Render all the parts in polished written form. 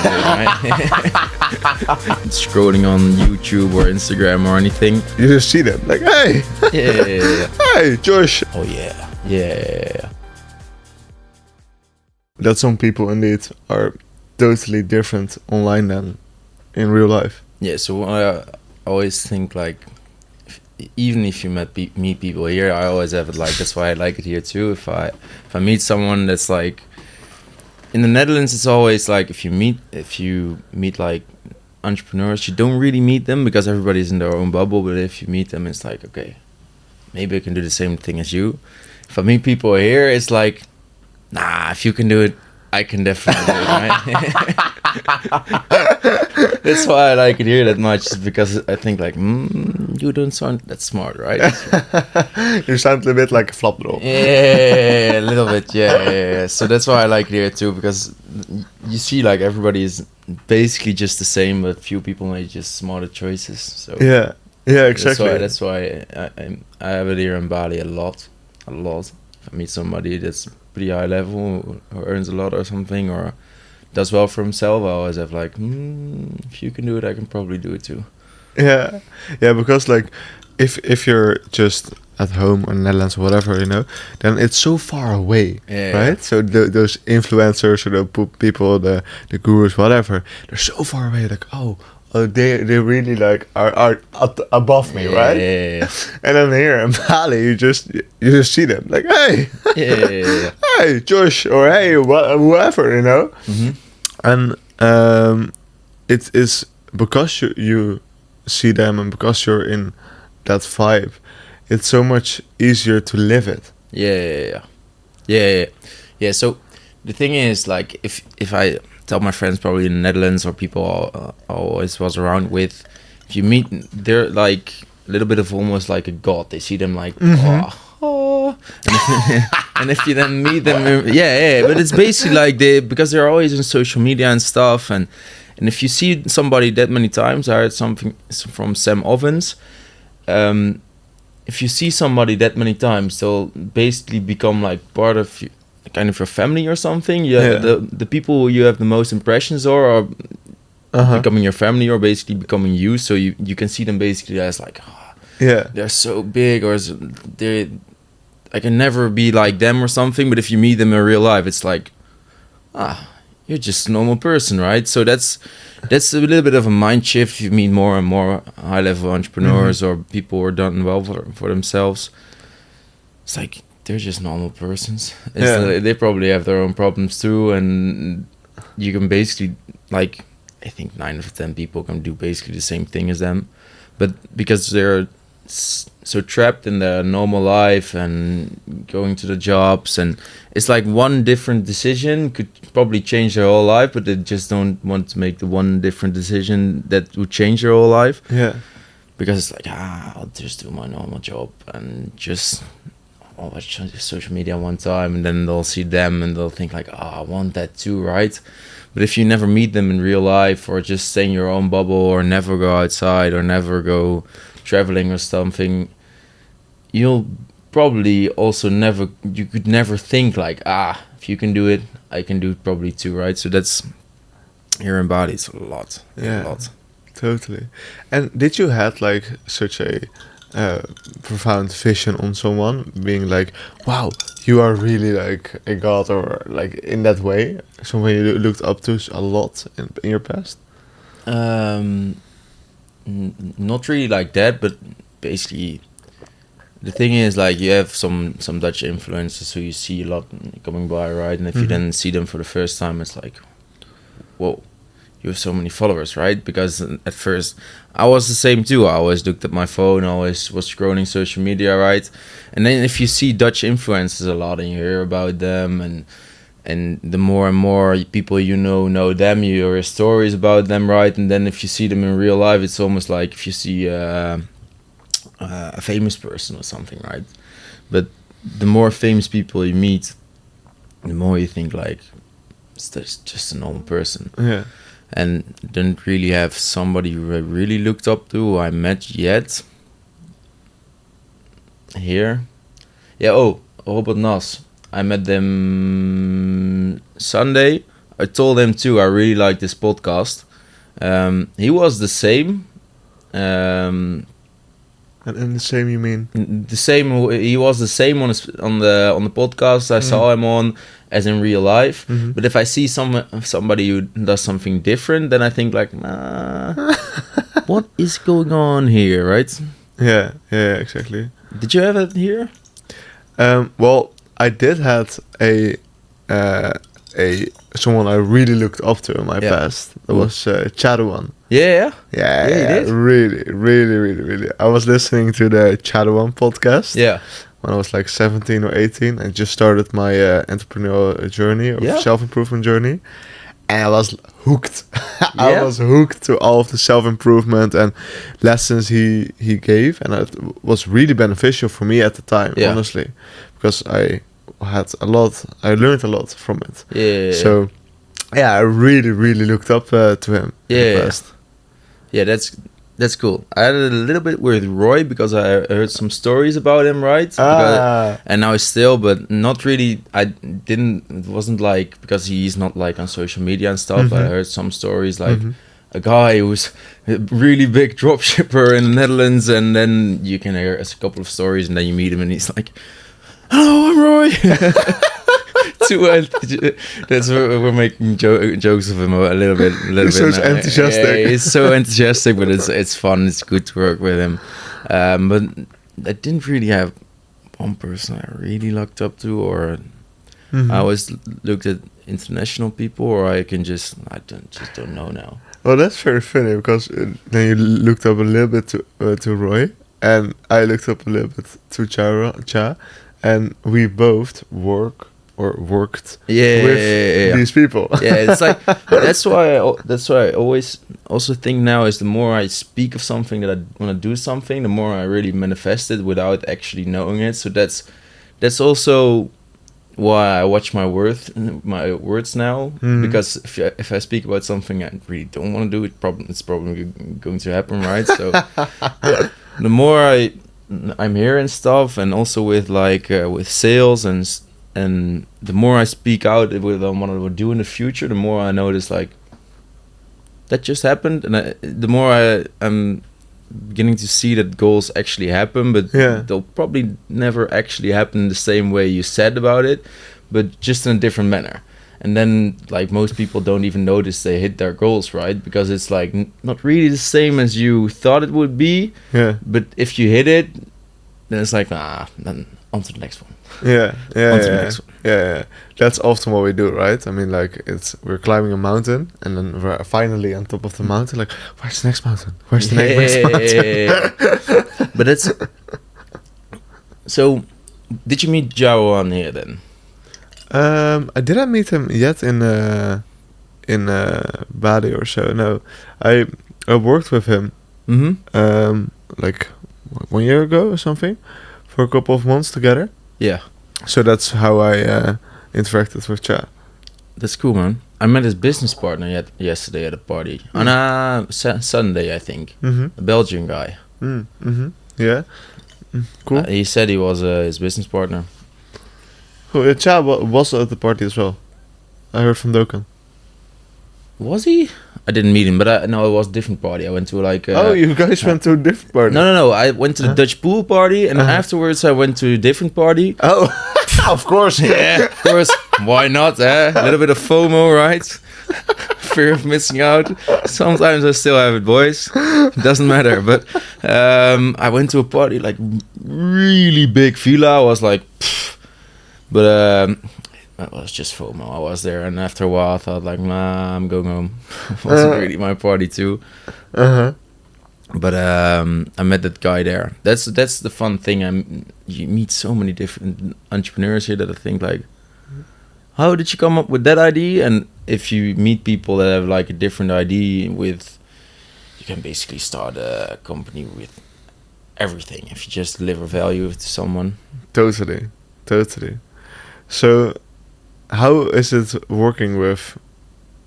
right? Scrolling on YouTube or Instagram or anything. You just see them like, hey, Yeah. hey, Josh. Oh yeah. Yeah. That some people indeed are totally different online than in real life. Yeah. So I always think like, even if you meet people here, I always have it like, that's why I like it here too. If I meet someone that's like, in the Netherlands, it's always like if you meet like entrepreneurs, you don't really meet them because everybody's in their own bubble. But if you meet them, it's like, okay, maybe I can do the same thing as you. If I meet people here, it's like, nah, if you can do it, I can definitely do it, right? That's why I like it here that much, is because I think like, you don't sound that smart, right? You sound a bit like a flapdrol. Yeah, a little bit, yeah. So that's why I like it here too, because you see like everybody is basically just the same, but few people make just smarter choices. So Yeah, exactly. That's why I have it here in Bali a lot. If I meet somebody that's pretty high level or earns a lot or something or does well for himself, I always have like, if you can do it, I can probably do it too. Yeah, because like if you're just at home or in the Netherlands or whatever, you know, then it's so far away, right? So those influencers or the people, the gurus, whatever, they're so far away. Like, they really like are above me, right? Yeah. And then here in Bali, you just see them like, hey, hey, Josh, or hey, whoever, you know. Mm-hmm. And it is because you see them and because you're in that vibe, it's so much easier to live it. Yeah. So the thing is, like, if I tell my friends probably in the Netherlands or people I always was around with, if you meet, they're like a little bit of almost like a god. They see them like, and if you then meet them, but it's basically like because they're always on social media and stuff, and if you see somebody that many times, I heard something from Sam Ovens, if you see somebody that many times, they'll basically become like part of kind of your family or something. The people you have the most impressions are becoming your family or basically becoming you, so you can see them basically as like, they're so big, or I can never be like them or something. But if you meet them in real life, it's like, you're just a normal person, right? So that's a little bit of a mind shift. You meet more and more high level entrepreneurs or people who are done well for themselves. It's like, they're just normal persons. They probably have their own problems too, and you can basically, like, I think 9 out of 10 people can do basically the same thing as them, but because they're so trapped in their normal life and going to the jobs, and it's like one different decision could probably change their whole life, but they just don't want to make the one different decision that would change their whole life. Because it's like, I'll just do my normal job and just watch social media one time, and then they'll see them and they'll think like, I want that too, right? But if you never meet them in real life, or just stay in your own bubble, or never go outside, or never go traveling or something, you'll probably also you could never think like, if you can do it, I can do it probably too, right? So that's, here in Bali, it's a lot. Totally. And did you had like such a profound vision on someone, being like, wow, you are really like a god, or like in that way, someone you looked up to a lot in your past? Not really like that, but basically the thing is, like, you have some Dutch influencers who you see a lot coming by, right? And if you then see them for the first time, it's like, whoa, you have so many followers, right? Because at first I was the same too. I always looked at my phone, I always was scrolling social media, right? And then if you see Dutch influencers a lot and you hear about them, and the more and more people you know them, you hear stories about them, right? And then if you see them in real life, it's almost like if you see a famous person or something, right? But the more famous people you meet, the more you think like, it's just a normal person. And didn't really have somebody who I really looked up to, who I met yet. Here. Robert Nas. I met them Sunday. I told him too. I really like this podcast. He was the same. And the same you mean? The same. He was the same on the podcast I saw him on as in real life. But if I see somebody who does something different, then I think like, what is going on here, right? Yeah, exactly. Did you have it here? Well, I did have a someone I really looked up to in my past. That was AvatarDaan. Yeah, Yeah, you did? Really. I was listening to the AvatarDaan podcast. Yeah. When I was like 17 or 18, I just started my entrepreneurial journey or self-improvement journey, and I was hooked. I was hooked to all of the self-improvement and lessons he gave, and it was really beneficial for me at the time, honestly, because I learned a lot from it. So I really looked up to him. Yeah, that's cool. I had it a little bit with Roy because I heard some stories about him, right? And now he's still, but not really. It wasn't like, because he's not like on social media and stuff. I heard some stories like a guy who's a really big dropshipper in the Netherlands, and then you can hear a couple of stories, and then you meet him, and he's like, "Hello, I'm Roy." That's we're making jokes of him a little bit. He's so enthusiastic. Yeah, he's so enthusiastic, but it's fun. It's good to work with him. But I didn't really have one person I really looked up to, or I always looked at international people, or I don't know now. Well, that's very funny, because then you looked up a little bit to Roy, and I looked up a little bit to Cha, and we both worked with these people. Yeah, it's like that's why I always also think now is the more I speak of something that I want to do something, the more I really manifest it without actually knowing it. So that's also why I watch my words now, because if I speak about something I really don't want to do, it's probably going to happen, right? So the more I'm hearing stuff, and also with with sales and the more I speak out with what I would do in the future, the more I notice like that just happened, and the more I'm beginning to see that goals actually happen, but they'll probably never actually happen the same way you said about it, but just in a different manner. And then like most people don't even notice they hit their goals, right? Because it's like not really the same as you thought it would be. Yeah. But if you hit it, then it's like, then on to the next one. Yeah. That's often what we do, right? I mean, like we're climbing a mountain, and then we're finally on top of the mountain. Like, where's the next mountain? Where's the next mountain? But it's so. Did you meet Jao on here then? I didn't meet him yet in Bali or so. No, I worked with him. Like 1 year ago or something, for a couple of months together. Yeah. So that's how I interacted with Cha. That's cool, man. I met his business partner yesterday at a party on Sunday, I think. A Belgian guy. Yeah. Cool. He said he was his business partner. Cool. Cha was at the party as well. I heard from Dokan. Was he? I didn't meet him, but no, it was a different party. I went to like... you guys went to a different party? No. I went to the Dutch pool party, and afterwards I went to a different party. Oh, of course. Yeah, of course. Why not, eh? A little bit of FOMO, right? Fear of missing out. Sometimes I still have it, boys. It doesn't matter. But I went to a party, like really big villa. I was like... Pfft. But... That was just FOMO. I was there, and after a while I thought like, nah, I'm going home. It wasn't really my party too. But I met that guy there. That's the fun thing. You meet so many different entrepreneurs here that I think like, how did you come up with that idea? And if you meet people that have like a different idea you can basically start a company with everything if you just deliver value to someone. Totally. So how is it working with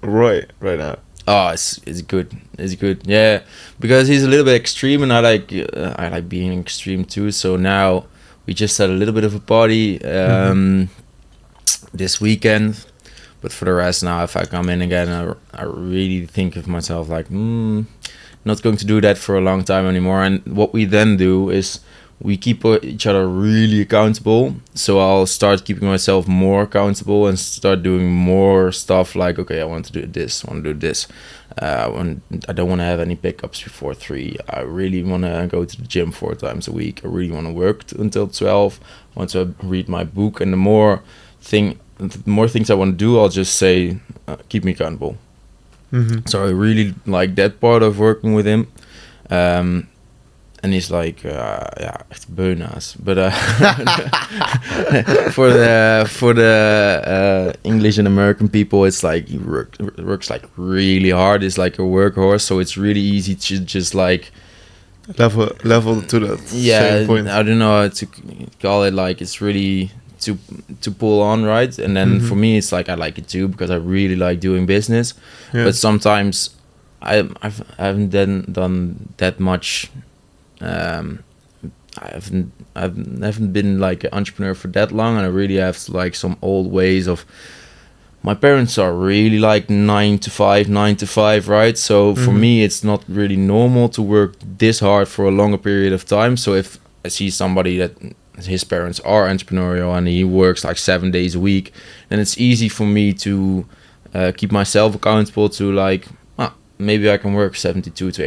Roy right now? Oh, it's good. It's good. Yeah, because he's a little bit extreme, and I like being extreme too. So now we just had a little bit of a party this weekend, But for the rest now, if I come in again, I really think of myself like, not going to do that for a long time anymore. And what we then do is we keep each other really accountable. So I'll start keeping myself more accountable and start doing more stuff like, okay, I want to do this, I want to do this. I don't want to have any pickups before 3. I really want to go to the gym 4 times a week. I really want to work until 12. I want to read my book. And the more things I want to do, I'll just say, keep me accountable. Mm-hmm. So I really like that part of working with him. And he's like, echt beuna's. But for the English and American people, it's like he works like really hard. It's like a workhorse, so it's really easy to just like level to that same point. I don't know how to call it. Like it's really to pull on, right? And then for me, it's like I like it too because I really like doing business. Yeah. But sometimes I haven't done that much. I haven't been like an entrepreneur for that long, and I really have like some old ways of. My parents are really like 9 to 5, right? So for me, it's not really normal to work this hard for a longer period of time. So if I see somebody that his parents are entrepreneurial and he works like 7 days a week, then it's easy for me to keep myself accountable to like, maybe I can work 72 to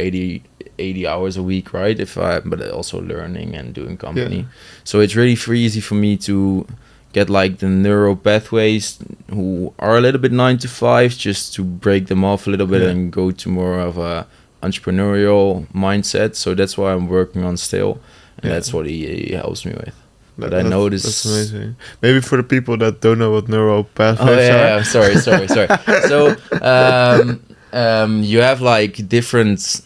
80 hours a week, right? But also learning and doing company. Yeah. So it's really easy for me to get like the neural pathways who are a little bit 9 to 5, just to break them off a little bit and go to more of a entrepreneurial mindset. So that's what I'm working on still, and that's what he helps me with. But I noticed that's amazing. Maybe for the people that don't know what neural pathways are. Sorry. So you have like different,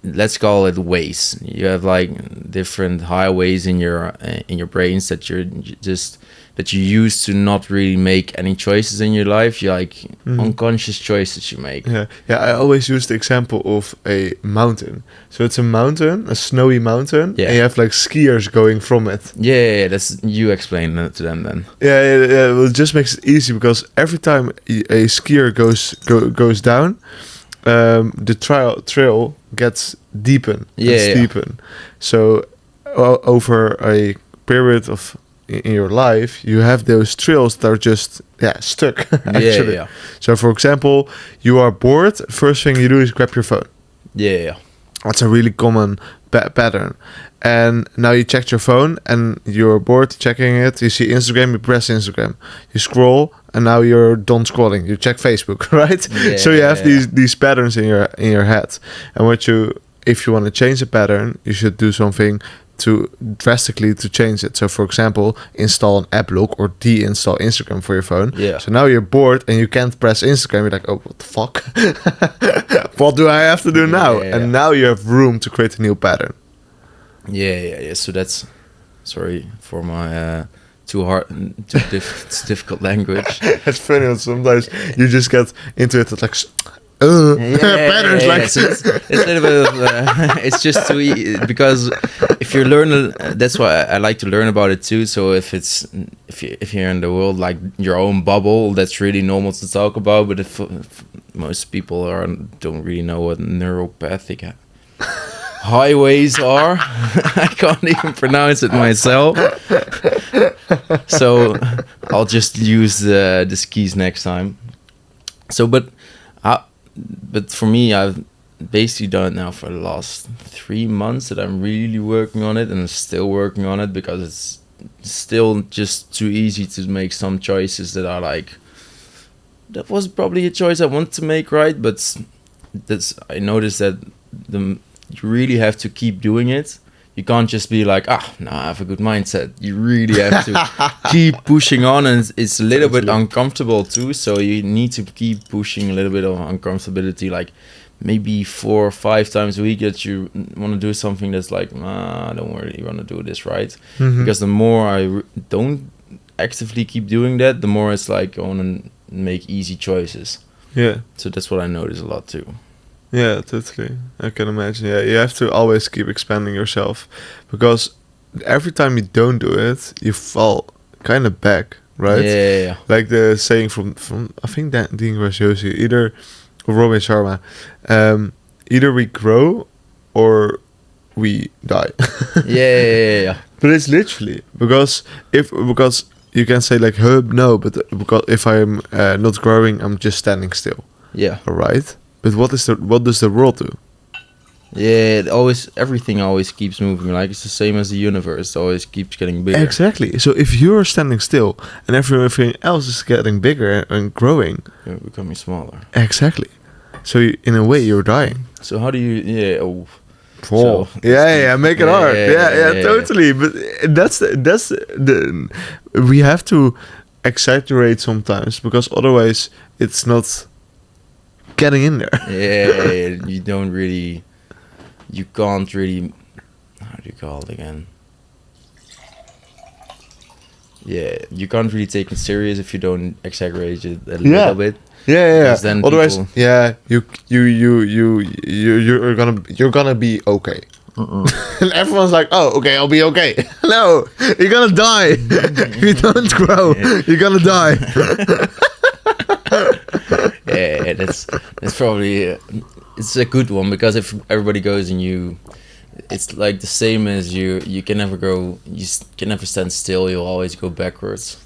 let's call it ways. You have like different highways in your brains that you use to not really make any choices in your life. You like unconscious choices you make. Yeah. I always use the example of a mountain. So it's a mountain, a snowy mountain, and you have like skiers going from it. Yeah. That's you explain that to them then. Yeah. Well, it just makes it easy because every time a skier goes down, the trail gets deepen. So over a period of in your life, you have those trails that are just stuck. Actually. Yeah. So for example, you are bored. First thing you do is grab your phone. Yeah. That's a really common pattern. And now you checked your phone and you're bored checking it. You see Instagram, you press Instagram. You scroll and now you're done scrolling. You check Facebook, right? Yeah, so you have these patterns in your head. And if you want to change a pattern, you should do something drastically to change it. So for example, install an app lock or deinstall Instagram for your phone. Yeah. So now you're bored and you can't press Instagram. You're like, oh, what the fuck? What do I have to do now? And now you have room to create a new pattern. Yeah. So that's, sorry for my difficult language. It's funny. Sometimes you just get into it like patterns like so it's a little bit of it's just too because if you learn, that's why I like to learn about it too. So if you're in the world like your own bubble, that's really normal to talk about. But if most people don't really know what neuropathic highways are, I can't even pronounce it myself. So I'll just use the skis next time. So but for me, I've basically done it now for the last 3 months that I'm really working on it, and I'm still working on it because it's still just too easy to make some choices that are like, that was probably a choice I want to make, right? But I noticed that you really have to keep doing it. You can't just be like, I have a good mindset. You really have to keep pushing on, and it's a little bit uncomfortable too. So you need to keep pushing a little bit of uncomfortability, like maybe 4 or 5 times a week that you want to do something that's like, I don't really want to do this, right? Because the more I don't actively keep doing that, the more it's like I want to make easy choices. Yeah. So that's what I notice a lot too. Yeah, totally. I can imagine. Yeah, you have to always keep expanding yourself, because every time you don't do it, you fall kind of back. right? Yeah. Like the saying from I think that Dean Graziosi, either or Robin Sharma, either we grow or we die. Yeah. But it's literally because you can say like no, but because if I'm not growing, I'm just standing still. Yeah. All right. But what does the world do? Yeah, everything always keeps moving. Like it's the same as the universe. It always keeps getting bigger. Exactly. So if you're standing still and everything else is getting bigger and growing, You're becoming smaller. exactly. So in a way, you're dying. So how do you? Yeah. Oh. So, yeah, make it hard. Yeah, totally. But that's the we have to exaggerate sometimes because otherwise it's not getting in there. Yeah, you can't really. How do you call it again? Yeah, you can't really take it serious if you don't exaggerate it a little bit. Yeah. Because then Otherwise, people- you're gonna be okay. And everyone's like, oh, okay, I'll be okay. No, you're gonna die. If you don't grow, you're gonna die. Yeah, that's probably it's a good one because if everybody goes and it's like the same as you can never go, can never stand still. You'll always go backwards.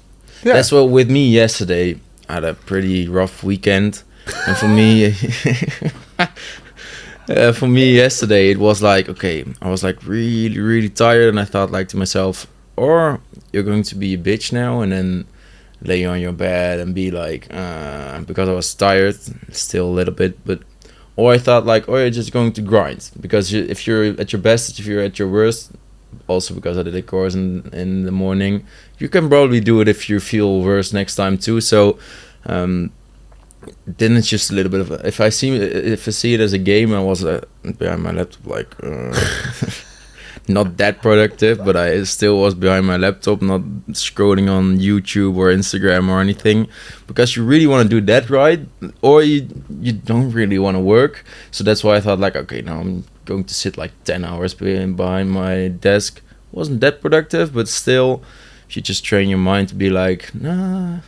Yeah. That's what with me yesterday. I had a pretty rough weekend, and for me, yesterday it was like okay, I was like really really tired, and I thought like to myself, or you're going to be a bitch now, and then lay on your bed and be like, because I was tired, still a little bit, but. Or I thought like, oh, you're just going to grind because if you're at your best, if you're at your worst, also because I did a course in the morning, you can probably do it if you feel worse next time too. So then it's just a little bit of if I see it as a game, I was behind my laptop like not that productive, but I still was behind my laptop, not scrolling on YouTube or Instagram or anything, because you really want to do that right, or you don't really want to work. So that's why I thought like, okay, now I'm going to sit like 10 hours behind my desk. Wasn't that productive, but still, if you just train your mind to be like, nah,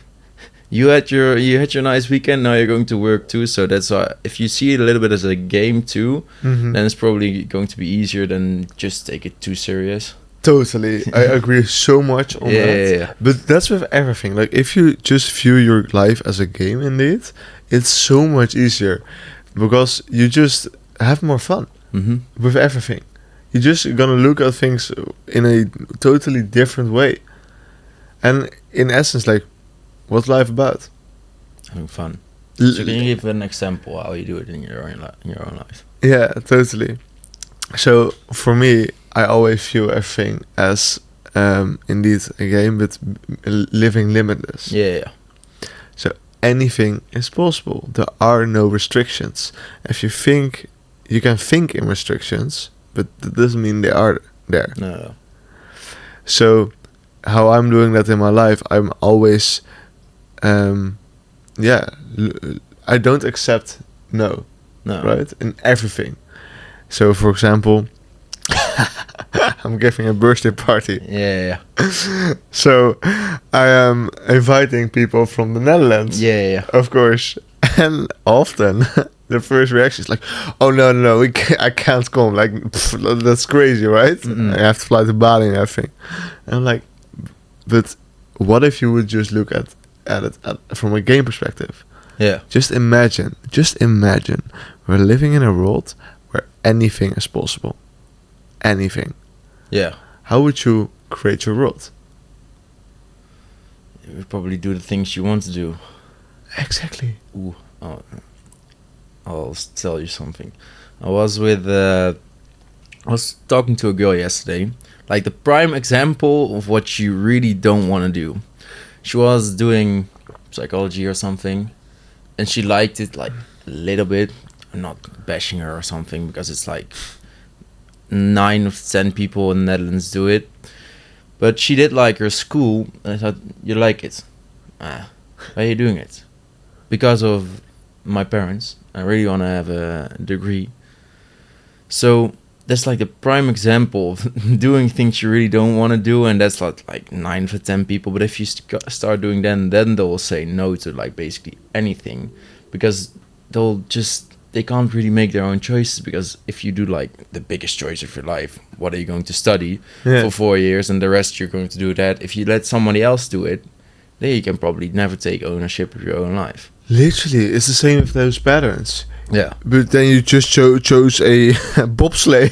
you had your nice weekend, now you're going to work too. So that's why if you see it a little bit as a game too, then it's probably going to be easier than just take it too serious. Totally. I agree so much on that. Yeah. But that's with everything. Like if you just view your life as a game indeed, it's so much easier because you just have more fun with everything. You're just gonna look at things in a totally different way. And in essence, like, what's life about? Having fun. So can you give an example how you do it in your own life? Yeah, totally. So for me, I always view everything as indeed a game, but living limitless. Yeah. So anything is possible. There are no restrictions. If you think, you can think in restrictions, but that doesn't mean they are there. No. So how I'm doing that in my life, I'm always, I don't accept no, right? In everything. So for example, I'm giving a birthday party. Yeah. So I am inviting people from the Netherlands. Yeah. Of course. And often the first reaction is like, oh no, I can't come. Like, that's crazy, right? I have to fly to Bali and everything. And I'm like, but what if you would just look at it from a game perspective? Yeah. Just imagine we're living in a world where anything is possible. Anything. Yeah. How would you create your world? You would probably do the things you want to do. Exactly. Ooh. Oh, I'll tell you something. I was talking to a girl yesterday. Like the prime example of what you really don't want to do. She was doing psychology or something, and she liked it like a little bit. I'm not bashing her or something because it's like 9 of 10 people in the Netherlands do it. But she did like her school, and I thought, you like it? Why are you doing it? Because of my parents. I really want to have a degree. So that's like the prime example of doing things you really don't want to do, and that's like 9 for 10 people. But if you start doing then they'll say no to like basically anything, because they can't really make their own choices. Because if you do like the biggest choice of your life, what are you going to study for 4 years, and the rest you're going to do that. If you let somebody else do it, then you can probably never take ownership of your own life. Literally, it's the same with those patterns. Yeah. But then you just chose a bobsleigh.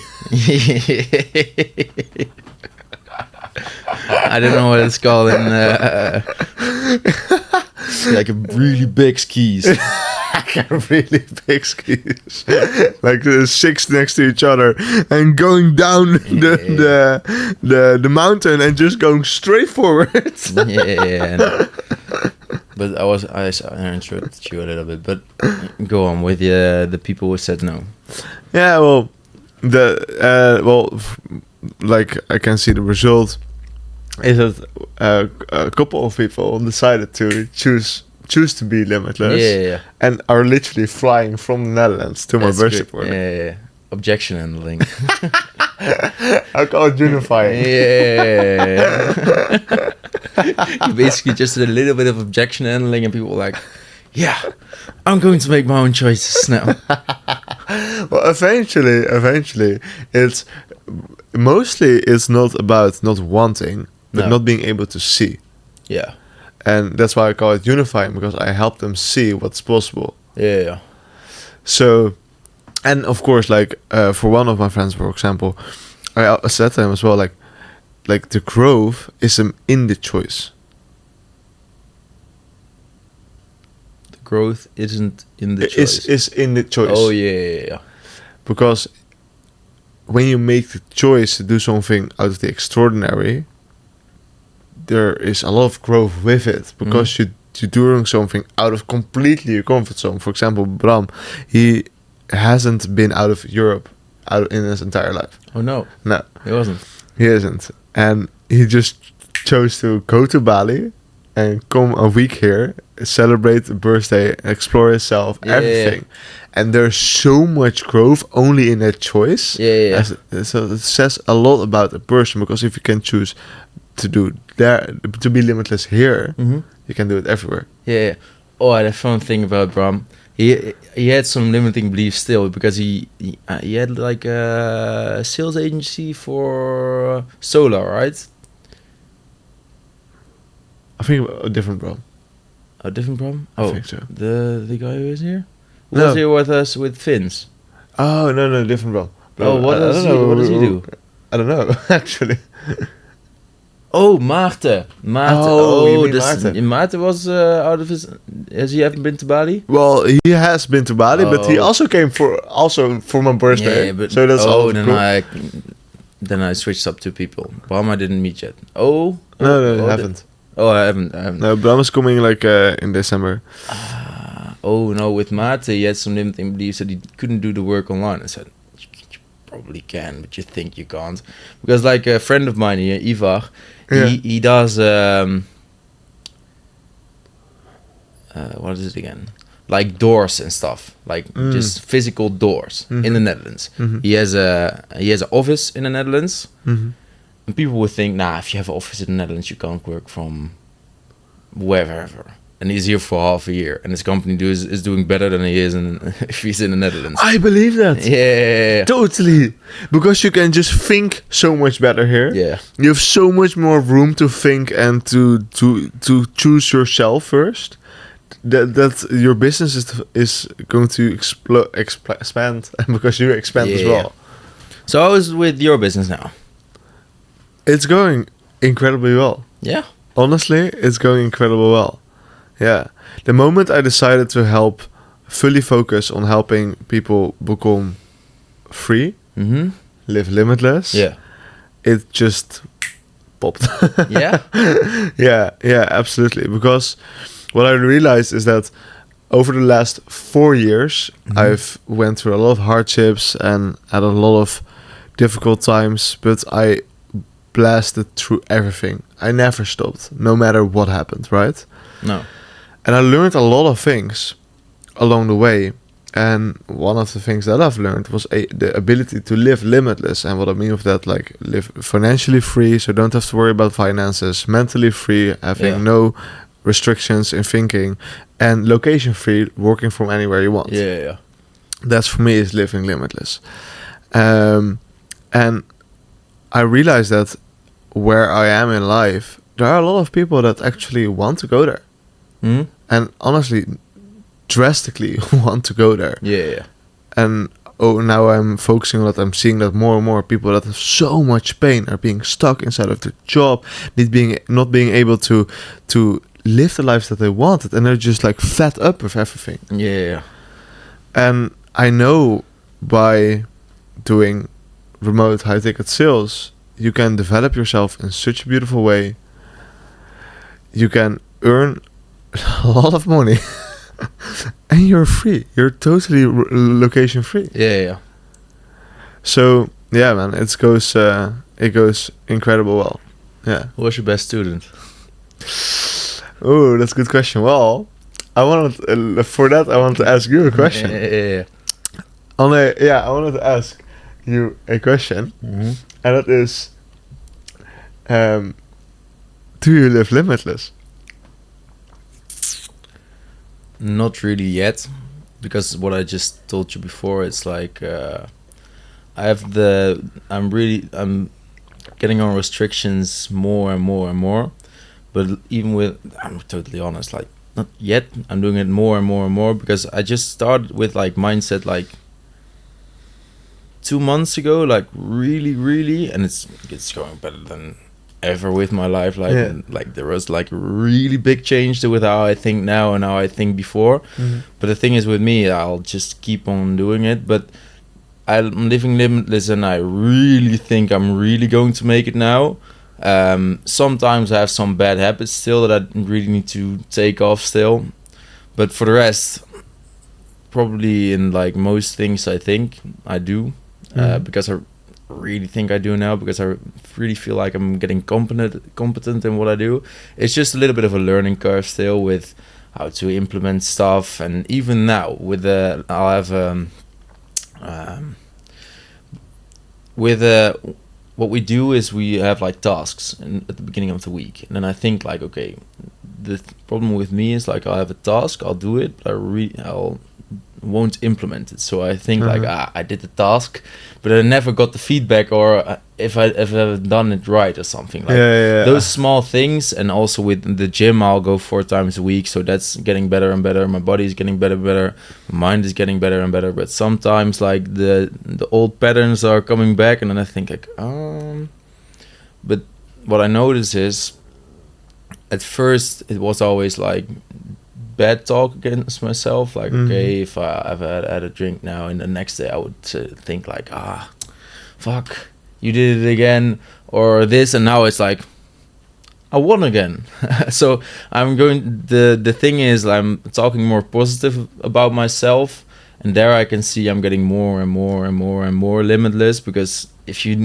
I don't know what it's called in like a really big skis. Really big skis. Like 6 next to each other and going down the mountain and just going straight forward. No. But I interrupted you a little bit, but go on with the people who said no. Yeah, well, like I can see the result is that a couple of people decided to choose to be limitless, and are literally flying from the Netherlands to my birthday party. Yeah. Objection handling. I call it unifying. Yeah. You basically just did a little bit of objection handling, and people were like, yeah, I'm going to make my own choices now. Well, eventually, it's not about not wanting, but not being able to see. Yeah. And that's why I call it unifying, because I help them see what's possible. Yeah. So, and of course, like for one of my friends, for example, I said to him as well, like the growth is in the choice. The growth isn't in the choice. Is in the choice. Oh yeah. Because when you make the choice to do something out of the extraordinary, there is a lot of growth with it, because you're doing something out of completely your comfort zone. For example, Bram, he hasn't been out of Europe in his entire life. Oh no, he wasn't. He isn't, and he just chose to go to Bali and come a week here, celebrate the birthday, explore himself, everything. And there's so much growth only in that choice. So it says a lot about a person, because if you can choose to be limitless here, you can do it everywhere. Yeah. Oh, I had a fun thing about Bram. He had some limiting beliefs still, because he had like a sales agency for solar, right? I think a different Bram. A different Bram? I think so. The guy who is here? Who was here with us with Fins? Oh, no, different Bram. What does he do? I don't know, actually. Oh, Maarten. You mean Maarten? Maarten was out of his... Has he ever been to Bali? Well, he has been to Bali, but he also came for my birthday. Yeah, but so that's then I switched up to people. Bram I didn't meet yet. No, I haven't. I haven't. No, Bram is coming like in December. No, with Maarten he had some limiting beliefs that he couldn't do the work online. I said, you probably can, but you think you can't. Because like a friend of mine here, Ivar, he does... what is it again? Like doors and stuff, like just physical doors in the Netherlands. He has an office in the Netherlands, and people would think, if you have an office in the Netherlands, you can't work from wherever. And he's here for half a year, and his company is doing better than he is if he's in the Netherlands. I believe that. Yeah, totally. Because you can just think so much better here. Yeah, you have so much more room to think and to choose yourself first. That your business is going to expand, because you expand as well. So how is it with your business now? It's going incredibly well. Yeah. Honestly, it's going incredibly well. Yeah. The moment I decided to fully focus on helping people become free, live limitless, it just popped. Yeah? Yeah, absolutely. Because what I realized is that over the last 4 years, I've went through a lot of hardships and had a lot of difficult times, but I blasted through everything. I never stopped, no matter what happened, right? No. And I learned a lot of things along the way. And one of the things that I've learned was the ability to live limitless. And what I mean with that, like live financially free, so don't have to worry about finances, mentally free, having no restrictions in thinking, and location free, working from anywhere you want. Yeah. That's for me is living limitless. And I realized that where I am in life, there are a lot of people that actually want to go there. Mm? And honestly, drastically want to go there. Yeah. And now I'm focusing on that. I'm seeing that more and more people that have so much pain are being stuck inside of their job, not being able to live the lives that they wanted, and they're just like fed up with everything. Yeah. And I know by doing remote high ticket sales, you can develop yourself in such a beautiful way. You can earn a lot of money. And you're free. You're totally location free. Yeah. So yeah, man, it goes incredible well. Yeah. Who was your best student? Oh, that's a good question. Well, I wanted to ask you a question. Yeah. I wanted to ask you a question, and that is, do you live limitless? Not really yet, because what I just told you before, it's like I'm getting on restrictions more and more and more. But even with, I'm totally honest, like not yet. I'm doing it more and more and more because I just started with like mindset like 2 months ago, like really, and it's going better than ever with my life. Like like there was like really big change with how I think now and how I think before. But the thing is with me, I'll just keep on doing it. But I'm living limitless, and I really think I'm really going to make it now. Sometimes I have some bad habits still that I really need to take off still, but for the rest, probably in like most things I think I do, because I really think I do now, because I really feel like I'm getting competent in what I do. It's just a little bit of a learning curve still with how to implement stuff, and even now with I'll have what we do is we have like tasks at the beginning of the week, and then I think like, okay, the problem with me is like I'll have a task, I'll do it, but I won't implement it. So I think like I did the task, but I never got the feedback, or if I've done it right or something like those small things. And also with the gym, I'll go 4 times a week, so that's getting better and better. My body is getting better and better, my mind is getting better and better. But sometimes like the old patterns are coming back, and then I think like but what I notice is at first it was always like bad talk against myself, like okay, if I've had a drink now, and the next day I would think like, fuck, you did it again, or this. And now it's like I won again. So I'm going, the thing is I'm talking more positive about myself, and there I can see I'm getting more and more and more and more limitless, because if you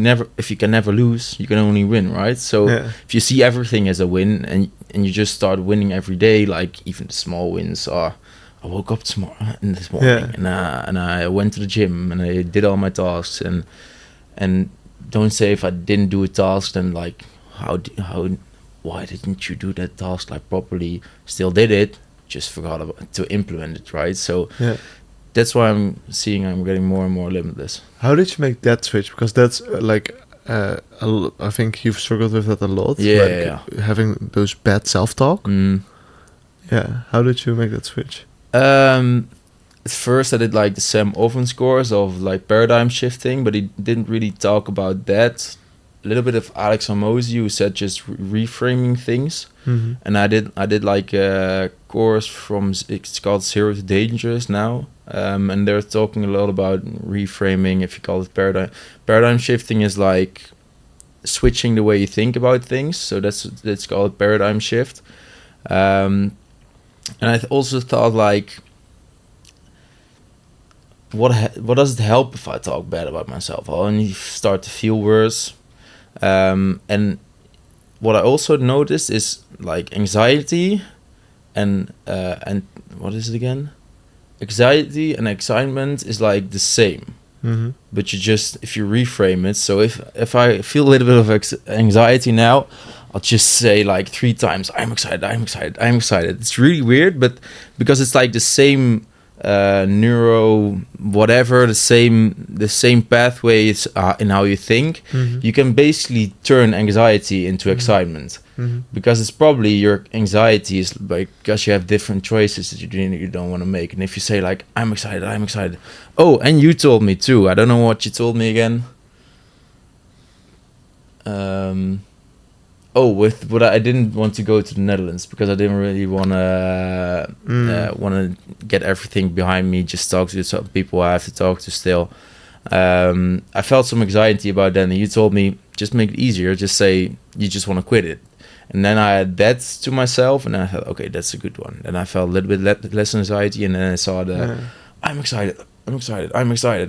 can never lose, you can only win, right? So if you see everything as a win, and you just start winning every day, like even the small wins are, I woke up this morning and I went to the gym and I did all my tasks, and don't say if I didn't do a task, then like why didn't you do that task like properly? Still did it, just forgot to implement it, right? So that's why I'm seeing I'm getting more and more limitless. How did you make that switch? Because that's I think you've struggled with that a lot. Having those bad self-talk. How did you make that switch? At first I did like the Sam Ovens course of like paradigm shifting, but he didn't really talk about that. A little bit of Alex Hormozy, who said just reframing things. And I did like a course from, it's called Zero to Dangerous now, and they're talking a lot about reframing, if you call it paradigm shifting is like switching the way you think about things, so that's called paradigm shift. And I also thought like, what does it help if I talk bad about myself? I'll only start to feel worse. And what I also noticed is like anxiety and what is it again? anxiety and excitement is like the same. But if you reframe it, so if I feel a little bit of anxiety now, I'll just say like 3 times, I'm excited, I'm excited, I'm excited. It's really weird, but because it's like the same neuro whatever, the same pathways in how you think, you can basically turn anxiety into excitement. Because it's probably your anxiety is like because you have different choices that you don't want to make. And if you say like, I'm excited. Oh, and you told me too, I don't know what you told me again. But I didn't want to go to the Netherlands because I didn't really want to get everything behind me. Just talk to some people I have to talk to still. I felt some anxiety about that, and you told me just make it easier. Just say you just want to quit it. And then I had that to myself, and then I thought, okay, that's a good one. And I felt a little bit less anxiety, and then I saw I'm excited,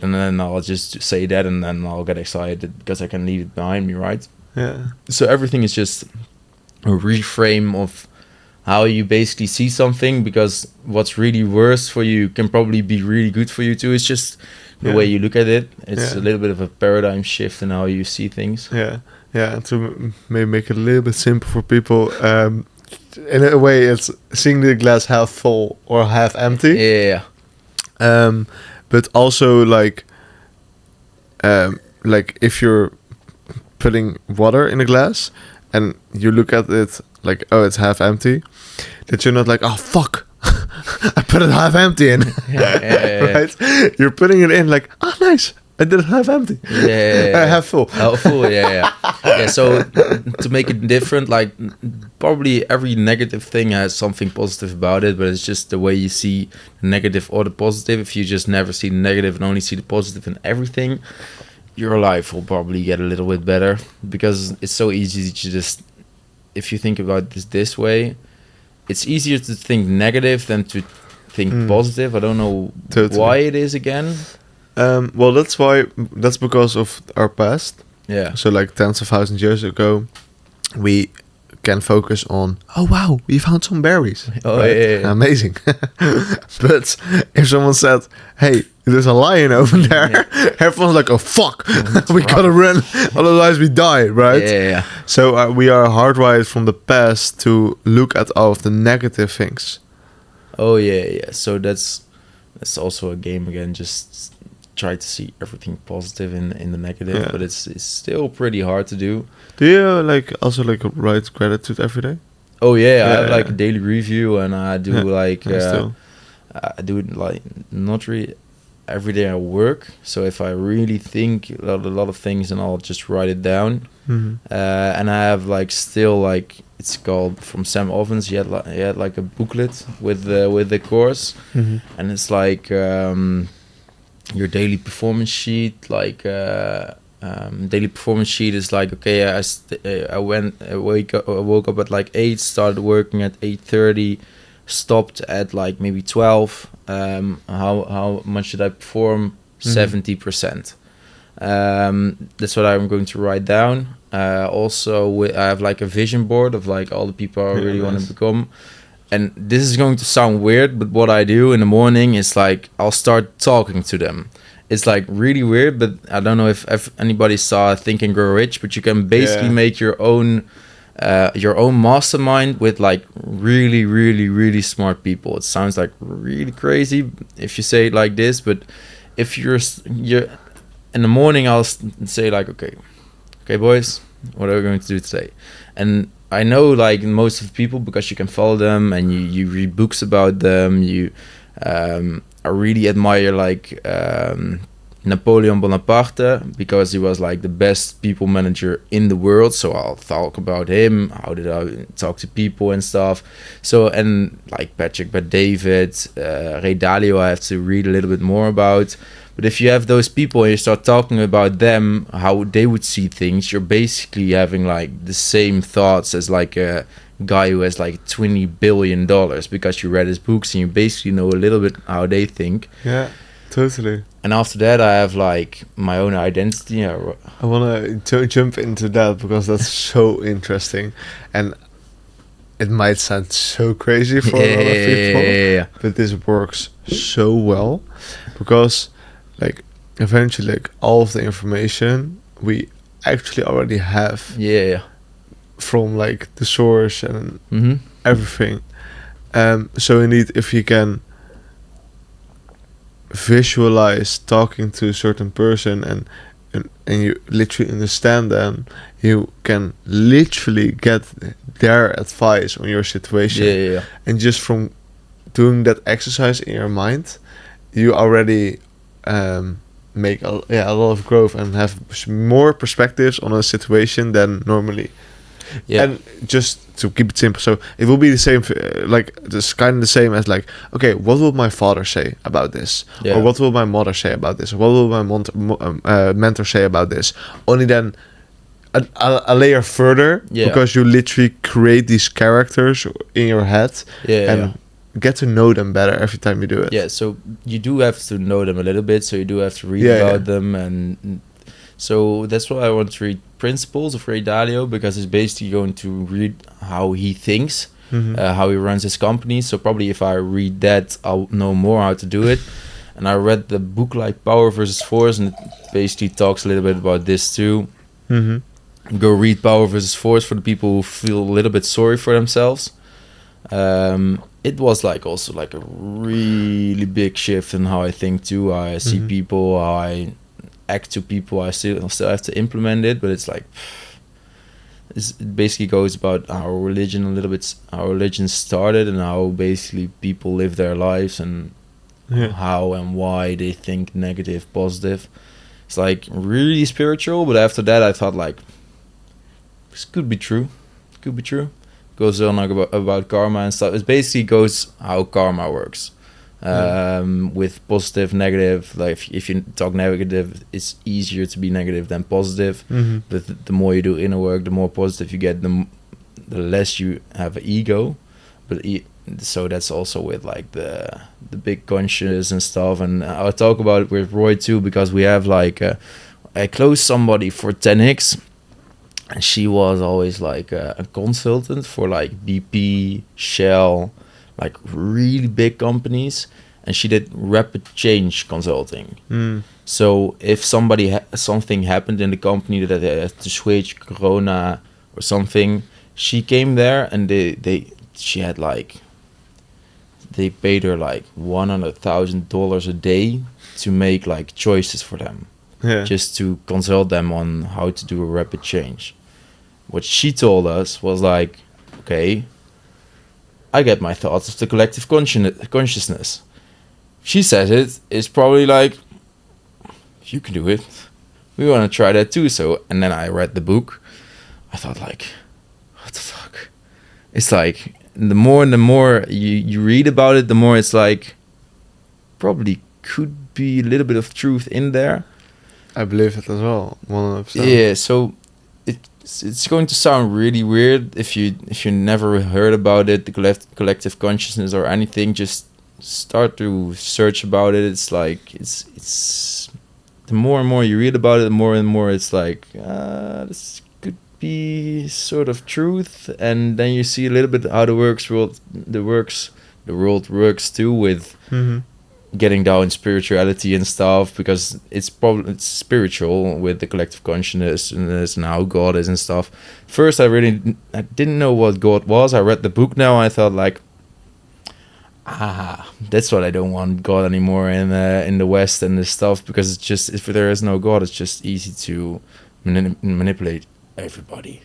and then I'll just say that, and then I'll get excited because I can leave it behind me, right? Yeah. So everything is just a reframe of how you basically see something, because what's really worse for you can probably be really good for you too. It's just the way you look at it. It's a little bit of a paradigm shift in how you see things. Yeah, to maybe make it a little bit simple for people, in a way it's seeing the glass half full or half empty. Yeah. But also like if you're putting water in a glass and you look at it like, oh, it's half empty, that you're not like, oh fuck, I put it half empty in. Right? You're putting it in like, oh nice, I did it half empty. Half full. Half full, yeah. So to make it different, like probably every negative thing has something positive about it, but it's just the way you see the negative or the positive. If you just never see the negative and only see the positive in everything, your life will probably get a little bit better, because it's so easy to just, if you think about this way, it's easier to think negative than to think positive. I don't know why it is again. Well, that's because of our past. Yeah. So like tens of thousands of years ago, we can focus on, oh wow, we found some berries. Oh, right? yeah. Amazing. But if someone said, hey, there's a lion over there, everyone's like, oh fuck, we gotta run, otherwise we die, right? Yeah. So we are hardwired from the past to look at all of the negative things. Oh yeah. So that's also a game again, just try to see everything positive in the negative, but it's still pretty hard to do. Do you also write gratitude every day? Oh yeah, I have like a daily review, and I do I do it like not really every day I work. So if I really think a lot of things, and I'll just write it down. And I have still it's called from Sam Ovens. He had like a booklet with the course, and it's like your daily performance sheet. Daily performance sheet is like, okay, I woke up at like 8, started working at 8:30, stopped at like maybe 12. How much did I perform? 70%. That's what I'm going to write down. Also, I have like a vision board of like all the people I really want to become. And this is going to sound weird, but what I do in the morning is like I'll start talking to them. It's like really weird, but I don't know if anybody saw Think and Grow Rich, but you can basically make your own mastermind with like really, really, really smart people. It sounds like really crazy if you say it like this, but if you're in the morning, I'll say like, okay, boys, what are we going to do today? And I know like most of the people, because you can follow them and you read books about them. I really admire like Napoleon Bonaparte, because he was like the best people manager in the world. So I'll talk about him. How did I talk to people and stuff? So, and like Patrick Bet-David, Ray Dalio, I have to read a little bit more about. But if you have those people and you start talking about them, how they would see things, you're basically having like the same thoughts as like a guy who has like $20 billion, because you read his books and you basically know a little bit how they think. Yeah, totally. And after that, I have like my own identity. I want to jump into that because that's so interesting. And it might sound so crazy for a lot of people, but this works so well because, like, eventually, like, all of the information we actually already have from, like, the source and everything. So indeed, if you can visualize talking to a certain person and you literally understand them, you can literally get their advice on your situation. And just from doing that exercise in your mind, you already make a lot of growth and have more perspectives on a situation than normally. And just to keep it simple, so it will be the same, like, this kind of the same as, like, okay, what will my father say about this, or what will my mother say about this, or what will my mentor say about this? Only then a layer further, because you literally create these characters in your head and get to know them better every time you do it. So you do have to know them a little bit, so you do have to read about them, and so that's why I want to read Principles of Ray Dalio, because it's basically going to read how he thinks, how he runs his company. So probably if I read that, I'll know more how to do it. And I read the book like Power versus Force, and it basically talks a little bit about this too. Go read Power versus Force for the people who feel a little bit sorry for themselves. It was like also like a really big shift in how I think too, how I see people, how I act to people. I still have to implement it, but it's like it basically goes about our religion a little bit, how religion started and how basically people live their lives and how and why they think negative, positive. It's like really spiritual, but after that I thought like this could be true. Goes on like about karma and stuff. It basically goes how karma works. With positive, negative, like if you talk negative, it's easier to be negative than positive. But the more you do inner work, the more positive you get, the less you have an ego. But so that's also with like the big conscious and stuff. And I'll talk about it with Roy too, because we have like I close somebody for 10x, and she was always like a consultant for like BP, Shell, like really big companies, and she did rapid change consulting. So if somebody something happened in the company that they had to switch, Corona or something, she came there and she had like, they paid her like $100,000 a day to make like choices for them, just to consult them on how to do a rapid change. What she told us was like, okay, I get my thoughts of the collective consciousness. She says it's probably like, you can do it. We want to try that too. So, and then I read the book. I thought like, what the fuck? It's like, the more and the more you read about it, the more it's like, probably could be a little bit of truth in there. I believe it as well, 100%. Yeah, so it's going to sound really weird if you never heard about it, the collective consciousness or anything. Just start to search about it. It's like it's the more and more you read about it, the more and more it's like this could be sort of truth. And then you see a little bit how the world works too, with getting down spirituality and stuff, because it's spiritual with the collective consciousness and how God is and stuff. First I didn't know what God was. I read the book now, I thought like, that's what I don't want, God anymore in the West and this stuff, because it's just, if there is no God, it's just easy to manipulate everybody.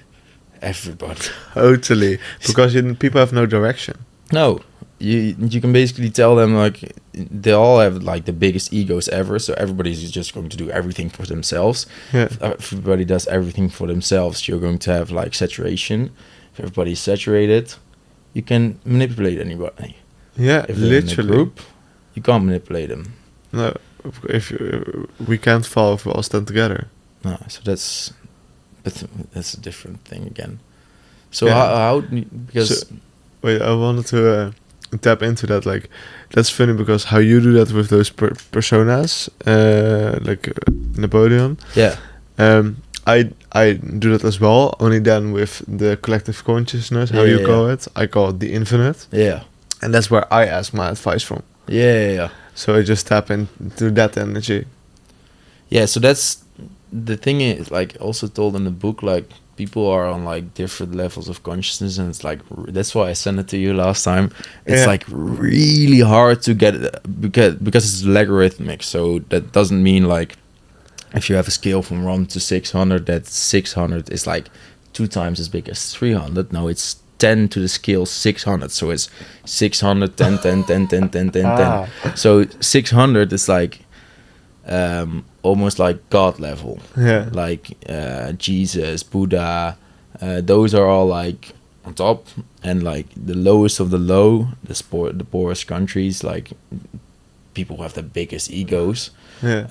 Totally, because people have no direction. No, you can basically tell them like they all have like the biggest egos ever, so everybody's just going to do everything for themselves. If everybody does everything for themselves, you're going to have like saturation. If everybody's saturated, you can manipulate anybody. If they're in a group, you can't manipulate them. No, we can't fall if we all stand together. No, so that's a different thing again. So how because wait, I wanted to tap into that. Like, that's funny because how you do that with those personas, like Napoleon. I do that as well, only then with the collective consciousness, how you call it. I call it the infinite. Yeah. And that's where I ask my advice from. Yeah. So I just tap into that energy. Yeah, so that's the thing is, like, also told in the book, like, people are on like different levels of consciousness, and it's like that's why I sent it to you last time. It's like really hard to get because it's logarithmic. So that doesn't mean like if you have a scale from 1 to 600, that 600 is like 2 times as big as 300. No, it's 10 to the scale 600. So it's 600, 10, 10, 10, 10, 10, 10, 10. So 600 is like almost like God level. Yeah. Like Jesus, Buddha, those are all like on top, and like the lowest of the low, the poorest countries, like people who have the biggest egos. Yeah.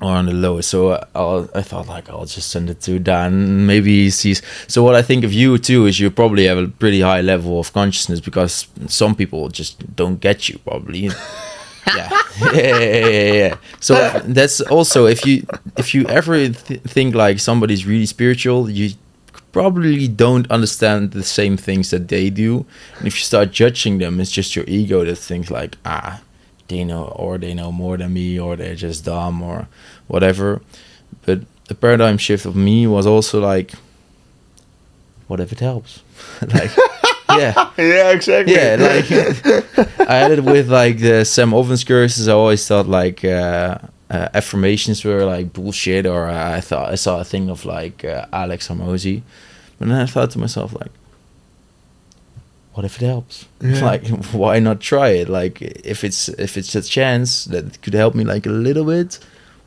Or on the lowest. So I thought like I'll just send it to Daan. Maybe he sees. So what I think of you too is you probably have a pretty high level of consciousness, because some people just don't get you probably. Yeah. So that's also if you ever think like somebody's really spiritual, you probably don't understand the same things that they do. And if you start judging them, it's just your ego that thinks like, they know more than me, or they're just dumb or whatever. But the paradigm shift of me was also like, what if it helps? Like, yeah, exactly. Yeah, like I had it with like the Sam Ovens curses. I always thought like affirmations were like bullshit, or I saw a thing of like Alex Hormozy, but then I thought to myself like, what if it helps? Like, why not try it? Like, if it's a chance that it could help me like a little bit,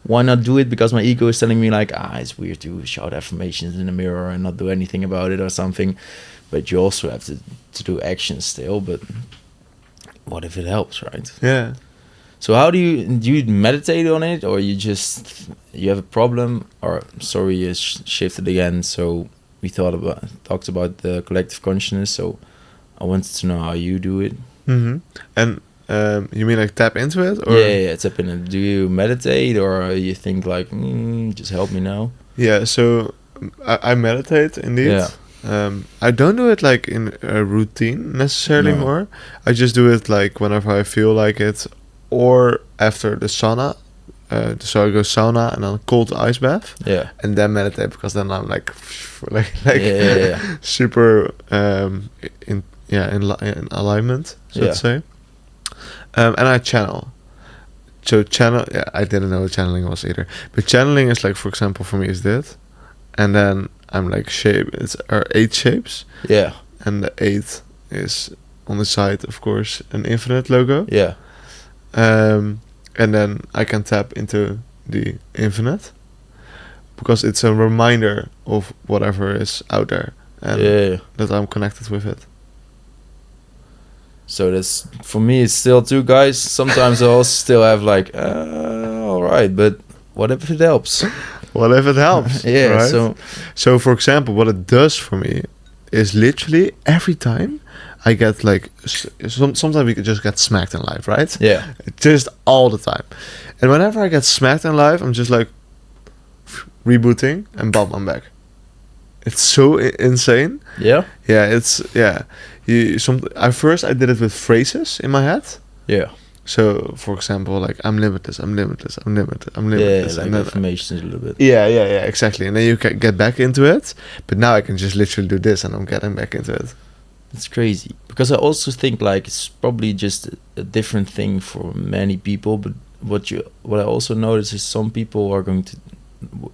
why not do it? Because my ego is telling me like, it's weird to shout affirmations in the mirror and not do anything about it or something. But you also have to do action still. But what if it helps, right? Yeah. So how do you meditate on it, or you have a problem? Or sorry, you shifted again. So we talked about the collective consciousness. So I wanted to know how you do it. Mm-hmm. And you mean like tap into it? Or? Yeah, tap in it. Do you meditate, or you think like, just help me now? Yeah, so I meditate indeed. Yeah. I don't do it like in a routine necessarily more. I just do it like whenever I feel like it, or after the sauna. So I go sauna and then cold ice bath. Yeah. And then meditate, because then I'm like super in alignment, so to say. And I channel. So I didn't know what channeling was either. But channeling is like, for example, for me is that. And then I'm like it's 8 shapes. Yeah. And the 8 is on the side, of course, an infinite logo. Yeah. And then I can tap into the infinite, because it's a reminder of whatever is out there, and that I'm connected with it. So that's, for me, it's still 2 guys. Sometimes I also still have like, all right, but what if it helps? What if it helps? Yeah. Right? So for example, what it does for me is literally every time I get like, sometimes we could just get smacked in life, right? Yeah. Just all the time. And whenever I get smacked in life, I'm just like rebooting and bam, I'm back. It's so insane. Yeah. Yeah. At first I did it with phrases in my head. Yeah. So, for example, like, I'm limitless, I'm limitless, I'm limitless, I'm limitless. Yeah, like affirmations a little bit. Yeah, exactly. And then you can get back into it. But now I can just literally do this and I'm getting back into it. It's crazy. Because I also think, like, it's probably just a different thing for many people. But what I also notice is some people are going to...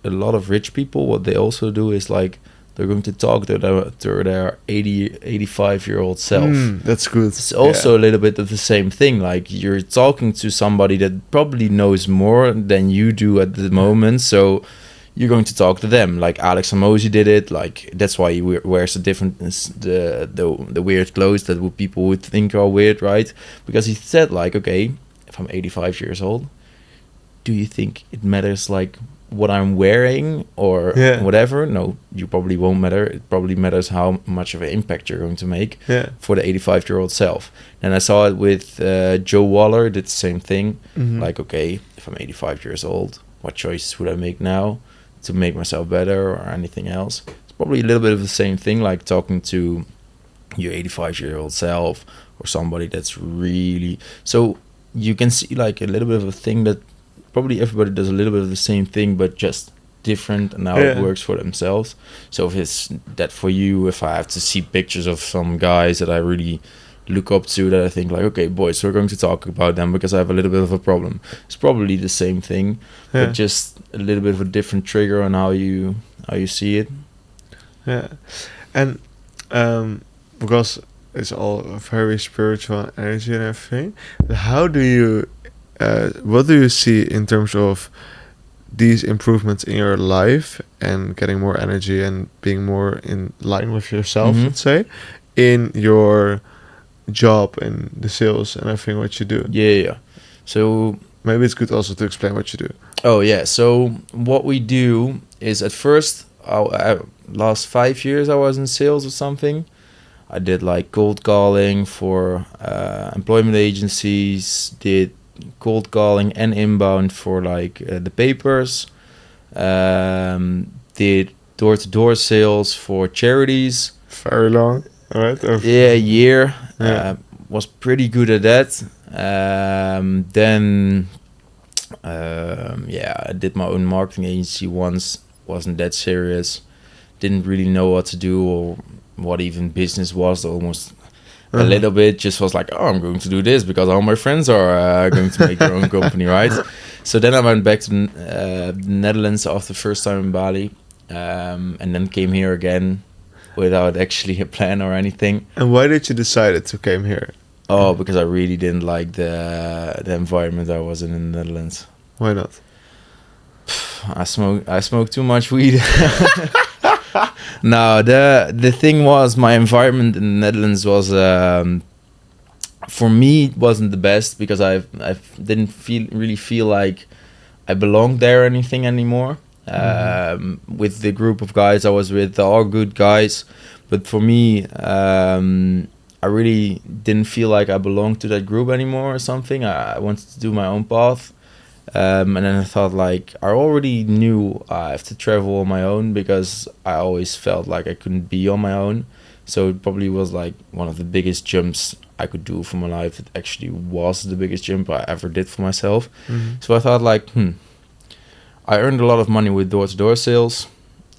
A lot of rich people, what they also do is, like, they're going to talk to their 85-year-old self. That's good. It's also a little bit of the same thing. Like, you're talking to somebody that probably knows more than you do at the moment. So you're going to talk to them. Like Alex Hormozy did it. Like, that's why he wears the weird clothes that people would think are weird, right? Because he said, like, okay, if I'm 85 years old, do you think it matters, like, what I'm wearing or whatever? No, you probably won't matter. It probably matters how much of an impact you're going to make for the 85-year-old self. And I saw it with Joe Waller, did the same thing. Like, okay, if I'm 85 years old, what choices would I make now to make myself better or anything else. It's probably a little bit of the same thing, like talking to your 85-year-old self or somebody that's really... So you can see like a little bit of a thing that probably everybody does a little bit of the same thing, but just different, and how it works for themselves. So if it's that for you, if I have to see pictures of some guys that I really look up to, that I think like, okay, boys, we're going to talk about them because I have a little bit of a problem, it's probably the same thing, but just a little bit of a different trigger on how you see it. And because it's all very spiritual energy and everything, how do you what do you see in terms of these improvements in your life and getting more energy and being more in line with yourself, let's say, in your job and the sales and everything what you do? So maybe it's good also to explain what you do. So what we do is, at first, last 5 years I was in sales or something. I did like cold calling for employment agencies, did cold calling and inbound for like the papers, did door-to-door sales for charities. Very long, right? A year. Was pretty good at that. Then I did my own marketing agency once. Wasn't that serious. Didn't really know what to do or what even business was, almost a little bit. Just was like, I'm going to do this because all my friends are going to make their own company, right? So then I went back to the Netherlands after the first time in Bali, and then came here again without actually a plan or anything. And why did you decide to came here? Because I really didn't like the environment I was in the Netherlands. Why not? I smoked too much weed. No, the thing was, my environment in the Netherlands was, for me, it wasn't the best, because I didn't really feel like I belonged there or anything anymore. With the group of guys I was with, they're all good guys, but for me, I really didn't feel like I belonged to that group anymore or something. I wanted to do my own path. And then I thought, like, I already knew I have to travel on my own, because I always felt like I couldn't be on my own. So it probably was like one of the biggest jumps I could do for my life. It actually was the biggest jump I ever did for myself. So I thought, like, I earned a lot of money with door-to-door sales.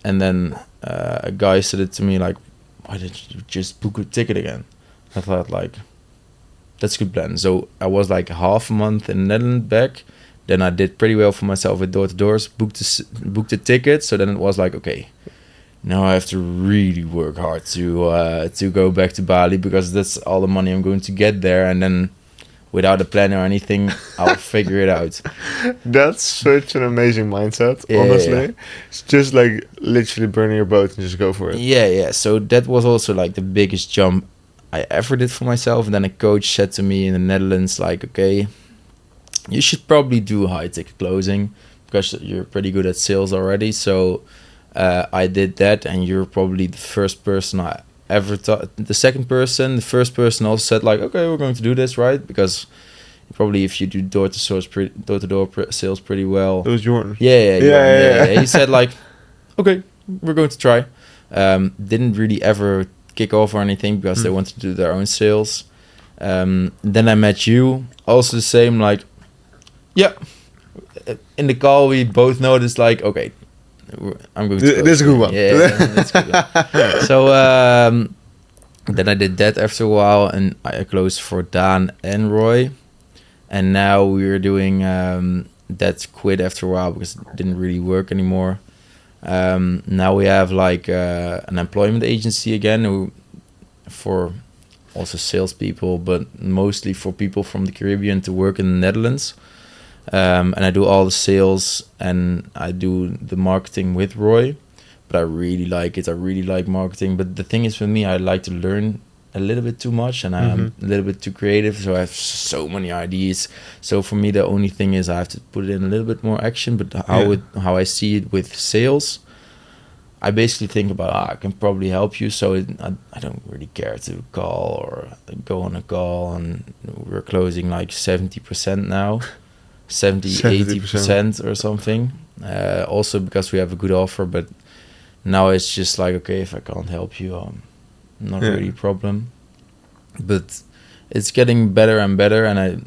And then a guy said it to me, like, why didn't you just book a ticket again? I thought, like, that's a good plan. So I was like half a month in the Netherlands back. Then I did pretty well for myself with door-to-doors, booked the ticket. So then it was like, okay, now I have to really work hard to go back to Bali, because that's all the money I'm going to get there. And then without a plan or anything, I'll figure it out. That's such an amazing mindset, honestly. It's just like literally burning your boat and just go for it. So that was also like the biggest jump I ever did for myself. And then a coach said to me in the Netherlands, like, okay, you should probably do high ticket closing, because you're pretty good at sales already. So I did that, and you're probably the first person I ever taught. The first person also said, like, okay, we're going to do this, right? Because probably if you do door-to-door sales pretty well. It was Jordan. Yeah. He said, like, okay, we're going to try. Didn't really ever kick off or anything, because they wanted to do their own sales. Then I met you, also the same, like, in the call we both noticed, like, okay, I'm going to this is a good one. That's a good one. So then I did that after a while, and I closed for Daan and Roy, and now we're doing that quit after a while because it didn't really work anymore. Now we have like an employment agency again, who for also salespeople, but mostly for people from the Caribbean to work in the Netherlands. And I do all the sales, and I do the marketing with Roy. But I really like it. I really like marketing. But the thing is, for me, I like to learn a little bit too much, and I'm a little bit too creative. So I have so many ideas. So for me, the only thing is I have to put in a little bit more action. But how I see it with sales, I basically think about, I can probably help you. So I don't really care to call or go on a call. And we're closing like 70% now. 70-80% or something. Also because we have a good offer, but now it's just like, okay, if I can't help you, not really a problem. But it's getting better and better, and I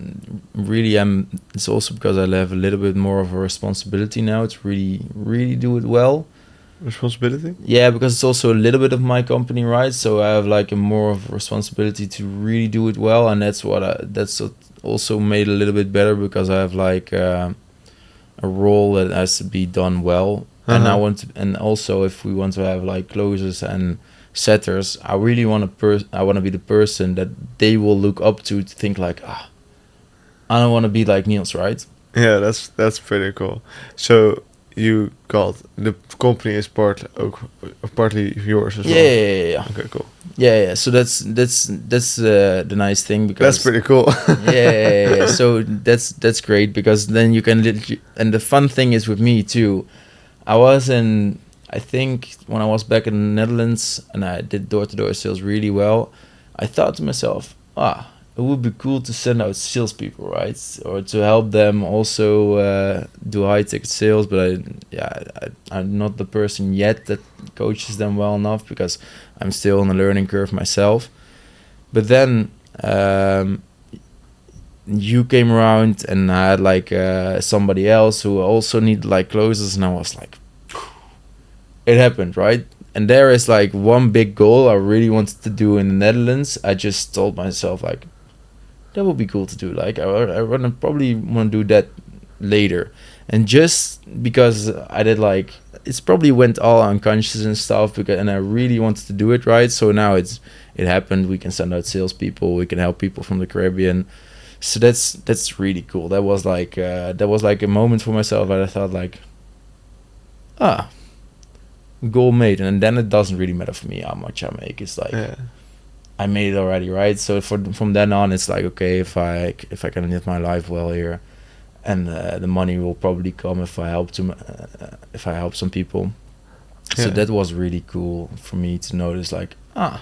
really am. It's also because I have a little bit more of a responsibility now to really do it well. Responsibility? Yeah, because it's also a little bit of my company, right? So I have like a more of a responsibility to really do it well, and that's what also made it a little bit better, because I have like a role that has to be done well. And I want to, and also if we want to have like closers and setters, I really want I want to be the person that they will look up to think like, I don't want to be like Niels, right? Yeah, that's pretty cool. So you got the company is partly yours as well. Yeah. Okay, cool. Yeah. So that's the nice thing, because That's pretty cool. yeah. So that's great, because then you can and the fun thing is with me too. I think when I was back in the Netherlands and I did door-to-door sales really well, I thought to myself, it would be cool to send out salespeople, right? Or to help them also do high-ticket sales. But I'm not the person yet that coaches them well enough, because I'm still on the learning curve myself. But then you came around, and I had like somebody else who also needed like closers, and I was like, it happened, right? And there is like one big goal I really wanted to do in the Netherlands. I just told myself like, that would be cool to do. Like I probably want to do that later. And just because I did like, it's probably went all unconscious and stuff, and I really wanted to do it, right? So now it happened. We can send out salespeople. We can help people from the Caribbean. So that's really cool. That was like a moment for myself that I thought like, goal made. And then it doesn't really matter for me how much I make. It's like, I made it already, right? So from then on, it's like, okay, if I can live my life well here, and the money will probably come if I help some people. So that was really cool for me to notice, like, I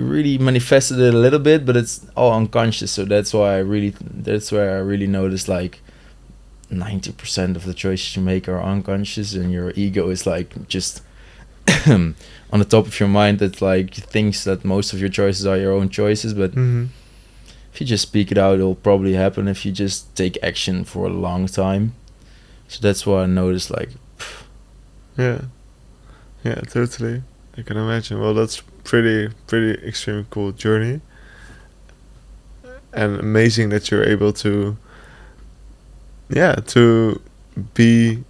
really manifested it a little bit, but it's all unconscious. So that's where I really noticed like 90% of the choices you make are unconscious, and your ego is like just on the top of your mind, that like thinks that most of your choices are your own choices. But if you just speak it out, it'll probably happen if you just take action for a long time. So that's what I noticed, like, yeah, totally. I can imagine. Well, that's pretty extremely cool journey, and amazing that you're able to be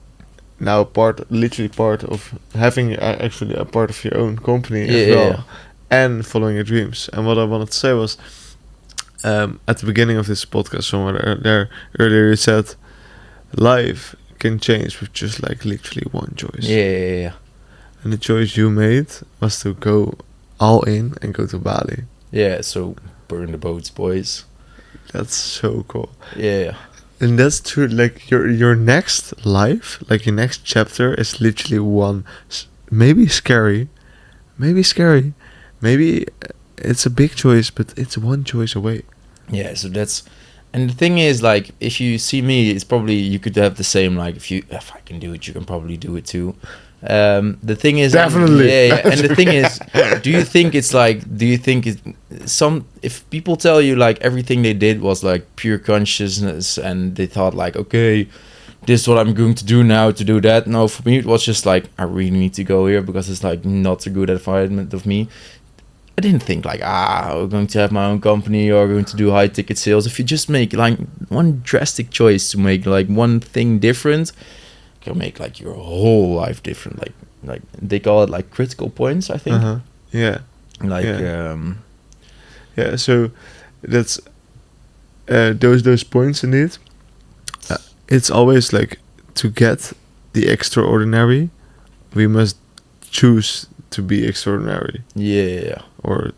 now literally part of having actually a part of your own company as well, and following your dreams. And what I wanted to say was, at the beginning of this podcast, somewhere there earlier, you said life can change with just like literally one choice. Yeah. And the choice you made was to go all in and go to Bali. Yeah, so burn the boats, boys. That's so cool. Yeah. And that's true. Like your next life, like your next chapter, is literally one. Maybe scary, maybe it's a big choice, but it's one choice away. Yeah. So and the thing is, like, if you see me, it's probably you could have the same. Like, if I can do it, you can probably do it too. The thing is, definitely. Yeah. And the thing is, do you think if people tell you like everything they did was like pure consciousness, and they thought like, okay, this is what I'm going to do now to do that. No, for me it was just like, I really need to go here because it's like not a good environment of me. I didn't think like, we're going to have my own company or going to do high ticket sales. If you just make like one drastic choice to make like one thing different, can make like your whole life different. Like they call it like critical points, I think. Yeah. So that's those points indeed. It's always like, to get the extraordinary, we must choose to be extraordinary. Yeah. Or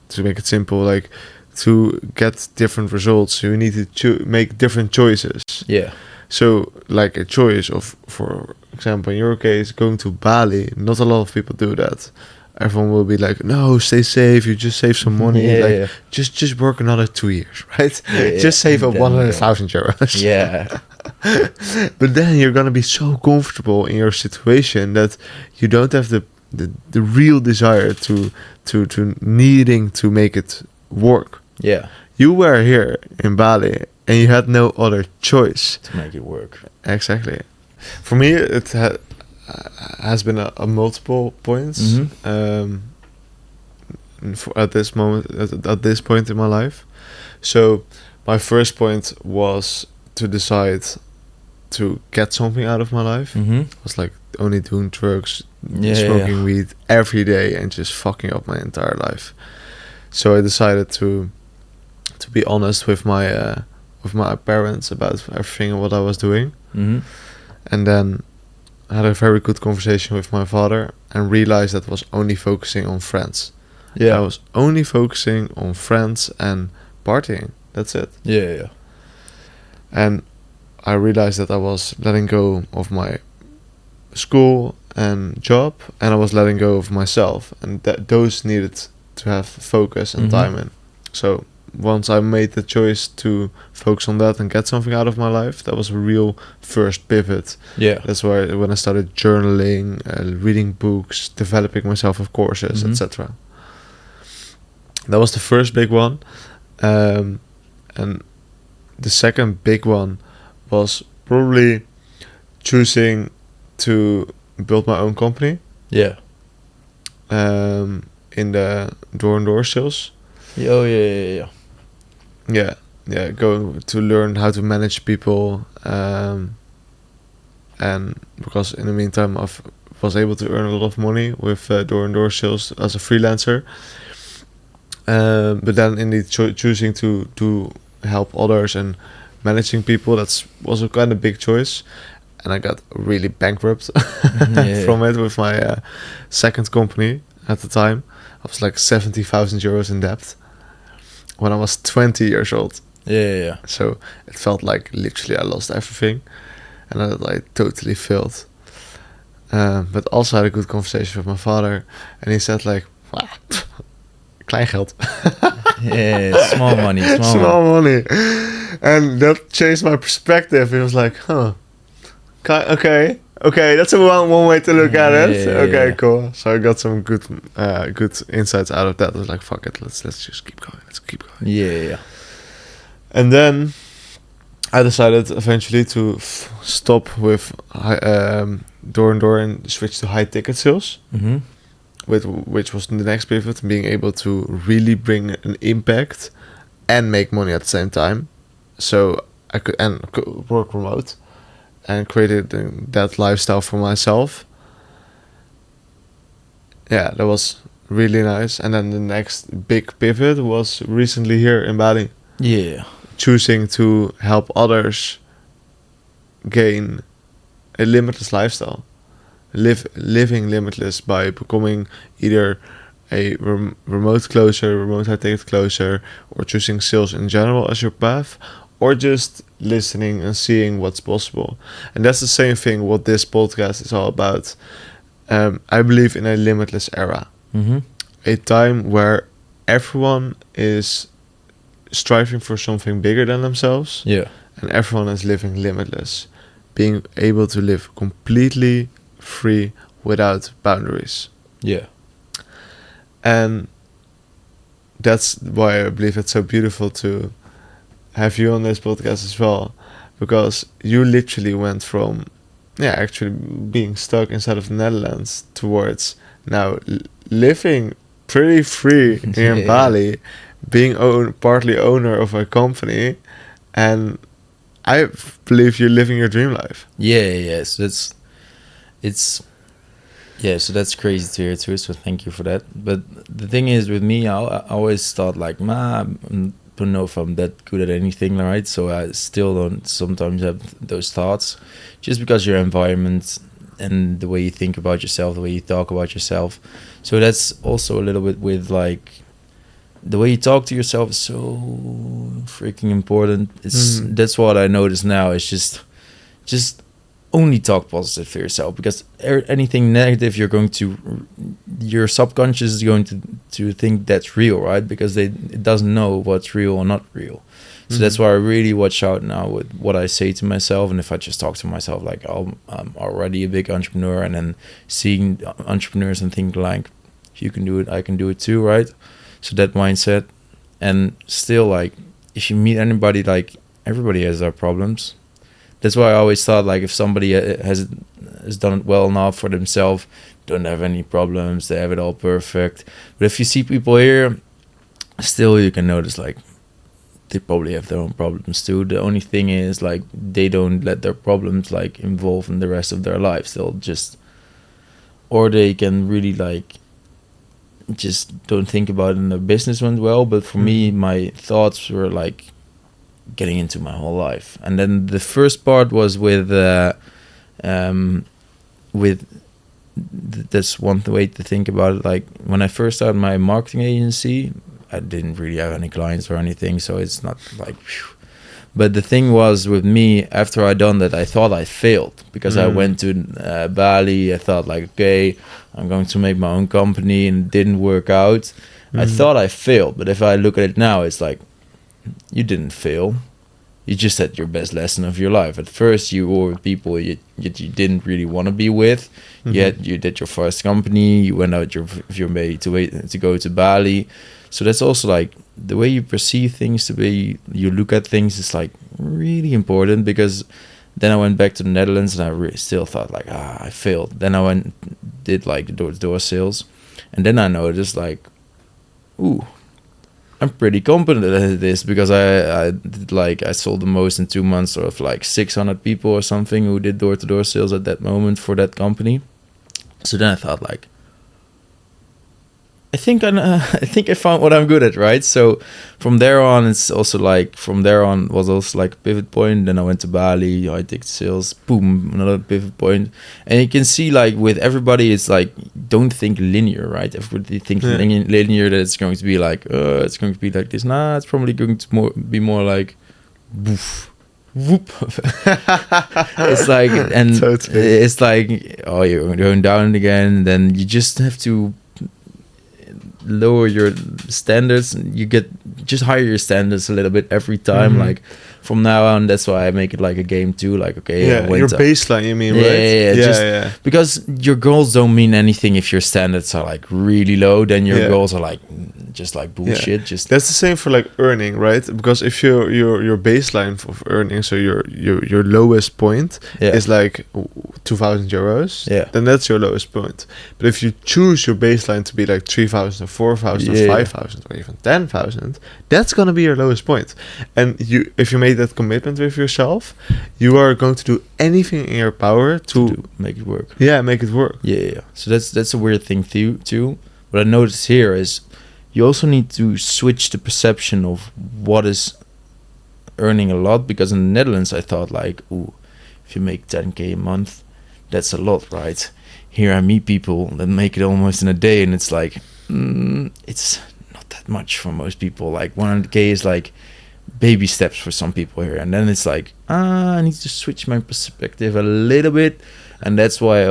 to make it simple, like to get different results, you need to make different choices. Yeah. So like a choice of, for example, in your case, going to Bali, not a lot of people do that. everyone will be like, no, stay safe, you just save some money, just work another 2 years, right? Just save up 100,000 euros. Yeah. But then you're gonna be so comfortable in your situation that you don't have the real desire to needing to make it work. Yeah. You were here in Bali and you had no other choice to make it work. Exactly. For me, it has been a multiple points. At this moment, at this point in my life. So my first point was to decide to get something out of my life. I was like only doing drugs, smoking weed every day and just fucking up my entire life. So I decided to be honest with my parents about everything and what I was doing. And then I had a very good conversation with my father and realized that I was only focusing on friends. I was only focusing on friends and partying. That's it. And I realized that I was letting go of my school and job, and I was letting go of myself, and that those needed to have focus and time in. So once I made the choice to focus on that and get something out of my life, that was a real first pivot. That's why when I started journaling, reading books, developing myself with courses, etc. That was the first big one. And the second big one was probably choosing to build my own company. In the door-and-door sales. Going to learn how to manage people, and because in the meantime I was able to earn a lot of money with door-and-door sales as a freelancer, but then indeed choosing to help others and managing people, was a kind of big choice, and I got really bankrupt from it with my second company. At the time I was like 70,000 euros in debt when I was 20 years old. So it felt like literally I lost everything, and I totally failed. But also had a good conversation with my father, and he said like, kleingeld. Small money. Small money. And that changed my perspective. It was like, okay, that's one way to look at it. Cool. So I got some good insights out of that. I was like, fuck it, let's just keep going. Let's keep going. And then I decided eventually to stop with door-and-door and switch to high-ticket sales, which was the next pivot, being able to really bring an impact and make money at the same time. So I could work remote and created that lifestyle for myself. That was really nice. And then the next big pivot was recently here in Bali. Choosing to help others gain a limitless lifestyle, living limitless by becoming either a remote closer, remote high-ticket closer, or choosing sales in general as your path, or just listening and seeing what's possible. And that's the same thing what this podcast is all about. I believe in a limitless era, a time where everyone is striving for something bigger than themselves, and everyone is living limitless, being able to live completely free without boundaries. And that's why I believe it's so beautiful to have you on this podcast as well, because you literally went from actually being stuck inside of the Netherlands towards now living pretty free here in Bali, being partly owner of a company, and I believe you're living your dream life. So that's crazy to hear too, so thank you for that. But the thing is with me, I always thought like, I don't know if I'm that good at anything, right? So I still don't sometimes have those thoughts, just because your environment and the way you think about yourself, the way you talk about yourself. So that's also a little bit with like, the way you talk to yourself is so freaking important. That's what I notice now. It's just only talk positive for yourself, because anything negative, your subconscious is going to think that's real, right? Because it doesn't know what's real or not real. So that's why I really watch out now with what I say to myself. And if I just talk to myself like, oh, I'm already a big entrepreneur, and then seeing entrepreneurs and think like, if you can do it, I can do it too, right? So that mindset. And still, like, if you meet anybody, like, everybody has their problems. That's why I always thought, like, if somebody has done it well enough for themselves, don't have any problems, they have it all perfect. But if you see people here, still you can notice, like, they probably have their own problems too. The only thing is, like, they don't let their problems, like, involve in the rest of their lives. They'll just, or they can really, like, just don't think about it, and their business went well. But for me, my thoughts were, like, getting into my whole life. And then the first part was with that's one way to think about it. Like, when I first started my marketing agency, I didn't really have any clients or anything, so it's not like whew. But the thing was with me, after I done that, I thought I failed, because I went to Bali. I thought, like, okay, I'm going to make my own company, and it didn't work out. I thought I failed, but if I look at it now, it's like, you didn't fail. You just had your best lesson of your life. At first, you were with people you didn't really want to be with. Yet you did your first company. You went out with your mate to go to Bali. So that's also, like, the way you perceive things, the way you look at things is, like, really important. Because then I went back to the Netherlands, and I still thought, like, I failed. Then I did, like, the door-to-door sales, and then I noticed, like, ooh, I'm pretty competent at this, because I did, like, I sold the most in 2 months of, like, 600 people or something who did door-to-door sales at that moment for that company. So then I thought, like, I think I found what I'm good at, right? So from there on, it's also like, from there on was also like a pivot point. Then I went to Bali, I did sales, boom, another pivot point. And you can see, like, with everybody, it's like, don't think linear, right? Everybody thinks linear, that it's going to be like, it's going to be like this. Nah, it's probably going to be more like, woof, whoop. It's like, and totally. It's like, oh, you're going down again. Then you just have to lower your standards. You get just higher your standards a little bit every time. Like, from now on, that's why I make it like a game too. Like, okay, your baseline, you mean, right? Yeah. Because your goals don't mean anything if your standards are, like, really low. Then your goals are, like, just like bullshit. Just that's the same for, like, earning, right? Because if your baseline of earning, so your lowest point is like 2,000 euros, then that's your lowest point. But if you choose your baseline to be like 3,000 or 4,000 or 5,000 or even 10,000, that's gonna be your lowest point. And if you made that commitment with yourself, you are going to do anything in your power to make it work. Yeah, make it work. Yeah. So that's a weird thing too. What I noticed here is you also need to switch the perception of what is earning a lot. Because in the Netherlands, I thought, like, ooh, if you make 10k a month, that's a lot, right? Here I meet people that make it almost in a day, and it's like, it's not that much for most people. Like, 100k is like baby steps for some people here. And then it's like, I need to switch my perspective a little bit. And that's why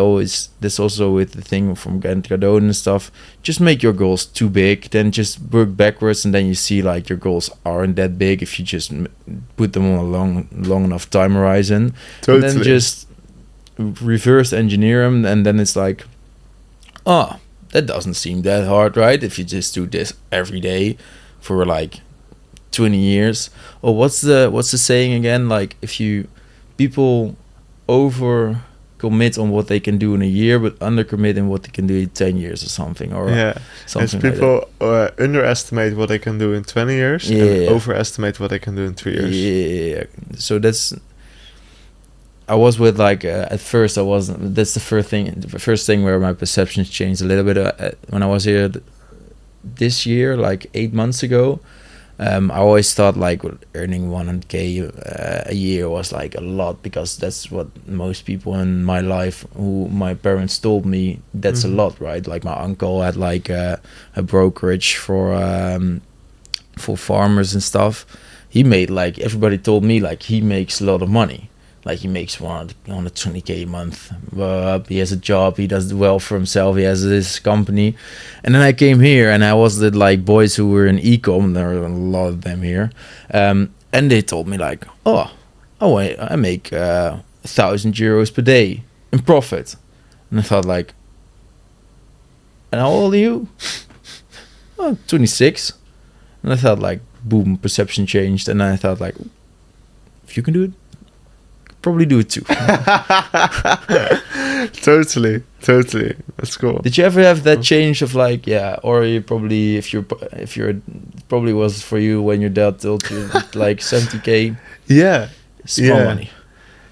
that's also with the thing from AvatarDaan and stuff, just make your goals too big, then just work backwards, and then you see, like, your goals aren't that big if you just put them on a long enough time horizon. Totally. And then just reverse engineer them, and then it's like, that doesn't seem that hard, right? If you just do this every day for, like, 20 years. Or what's the saying again? Like, if people over commit on what they can do in a year, but undercommit in what they can do in 10 years or something. Or something. As people underestimate what they can do in 20 years and overestimate what they can do in 3 years. Yeah. So I was with, like, at first that's the first thing where my perceptions changed a little bit. When I was here this year, like 8 months ago, I always thought, like, earning 100k a year was, like, a lot, because that's what most people in my life, who my parents told me, that's a lot, right? Like, my uncle had, like, a brokerage for farmers and stuff. He made, like, everybody told me, like, he makes a lot of money. like he makes 120K a month. He has a job. He does well for himself. He has this company. And then I came here, and I was the like boys who were in ecom. There are a lot of them here, and they told me like, I make 1,000 euros per day in profit. And I thought like, and how old are you? 26. And I thought like, boom, perception changed. And I thought like, if you can do it, probably do it too. Totally. That's cool. Did you ever have that change of like, or you probably, if you're probably was for you when your dad told you like 70K? Yeah. Small money.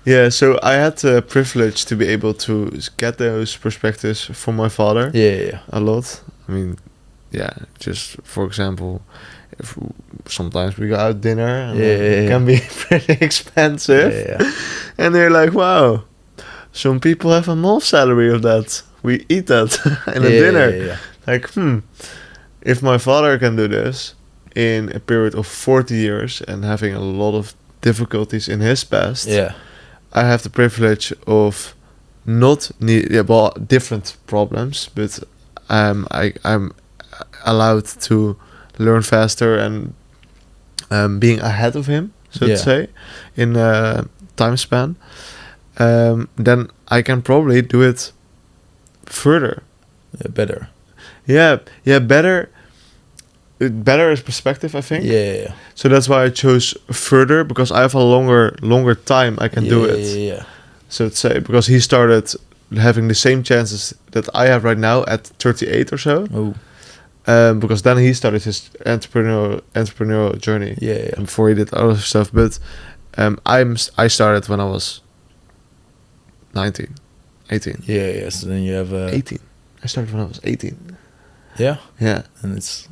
Yeah, so I had the privilege to be able to get those perspectives from my father. Yeah. A lot. I mean, just for example, if sometimes we go out dinner and it can be pretty expensive. Yeah. And they're like, wow, some people have a month salary of that. We eat that in a dinner. Yeah. Like, if my father can do this in a period of 40 years and having a lot of difficulties in his past, I have the privilege of not different problems, but I'm allowed to learn faster and being ahead of him, so to say, in time span. Then I can probably do it further. Better. Better. Better is perspective, I think. Yeah. So that's why I chose further, because I have a longer time I can do it. Yeah. So to say, because he started having the same chances that I have right now at 38 or so. Because then he started his entrepreneurial journey. Yeah. And before he did other stuff, but I started when I was 19, 18. Yeah. So then you have 18. I started when I was 18. Yeah. Yeah. And it's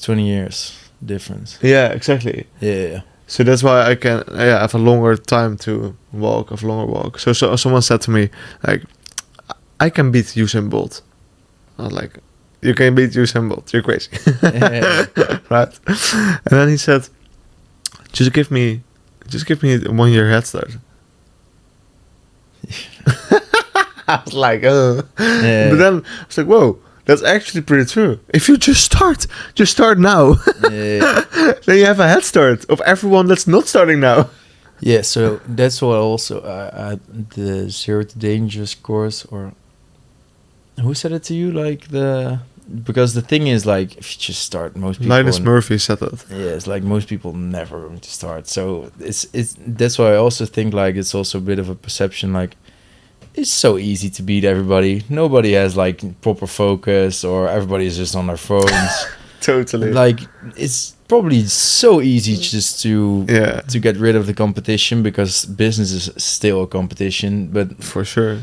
20 years difference. Yeah, exactly. Yeah. So that's why I can have a longer time to walk, have a longer walk. So someone said to me, like, I can beat Usain Bolt. I was like, you can beat Usain Bolt, you're crazy. Right? And then he said, just give me 1 year head start. I was like, oh. Yeah. But then I was like, whoa, that's actually pretty true. If you just start now. Yeah. Then you have a head start of everyone that's not starting now. Yeah, so that's what also the Zero to Dangerous course, or who said it to you? Like because the thing is, like, if you just start, most people. Linus Murphy said that. Yeah, it's like most people never going to start. So it's that's why I also think like it's also a bit of a perception. Like, it's so easy to beat everybody. Nobody has like proper focus, or everybody is just on their phones. Totally. Like, it's probably so easy just to get rid of the competition, because business is still a competition. But for sure.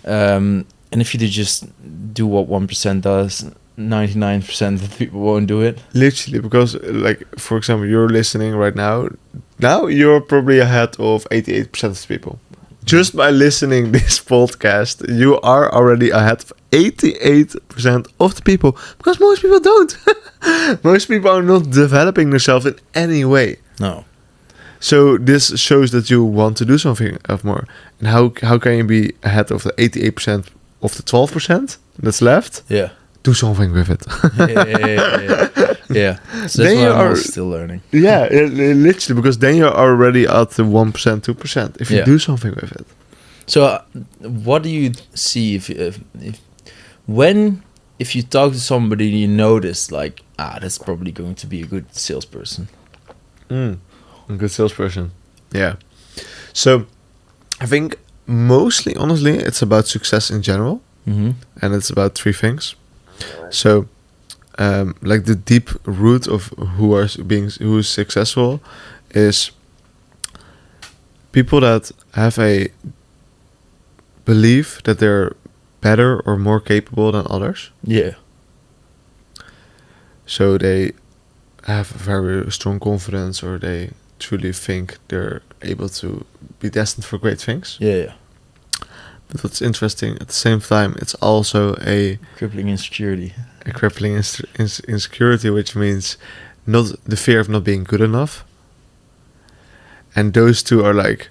And if you just do what 1% does, 99% of the people won't do it. Literally, because like, for example, you're listening right now. Now you're probably ahead of 88% of the people. Just by listening this podcast, you are already ahead of 88% of the people, because most people don't. Most people are not developing themselves in any way. No. So this shows that you want to do something of more. And how can you be ahead of the 88% of the 12% that's left? Yeah. Do something with it. Yeah. So that's why I'm still learning. Yeah, literally, because then you're already at the 1%, 2%. If you do something with it. So, what do you see if you talk to somebody, you notice like, that's probably going to be a good salesperson? A good salesperson. Yeah. So, I think mostly, honestly, it's about success in general, and it's about three things. So, like the deep root of who is successful is people that have a belief that they're better or more capable than others. Yeah. So they have a very strong confidence, or they truly think they're able to be destined for great things. Yeah. But what's interesting, at the same time, it's also a crippling insecurity. A crippling insecurity, which means not the fear of not being good enough. and those two are like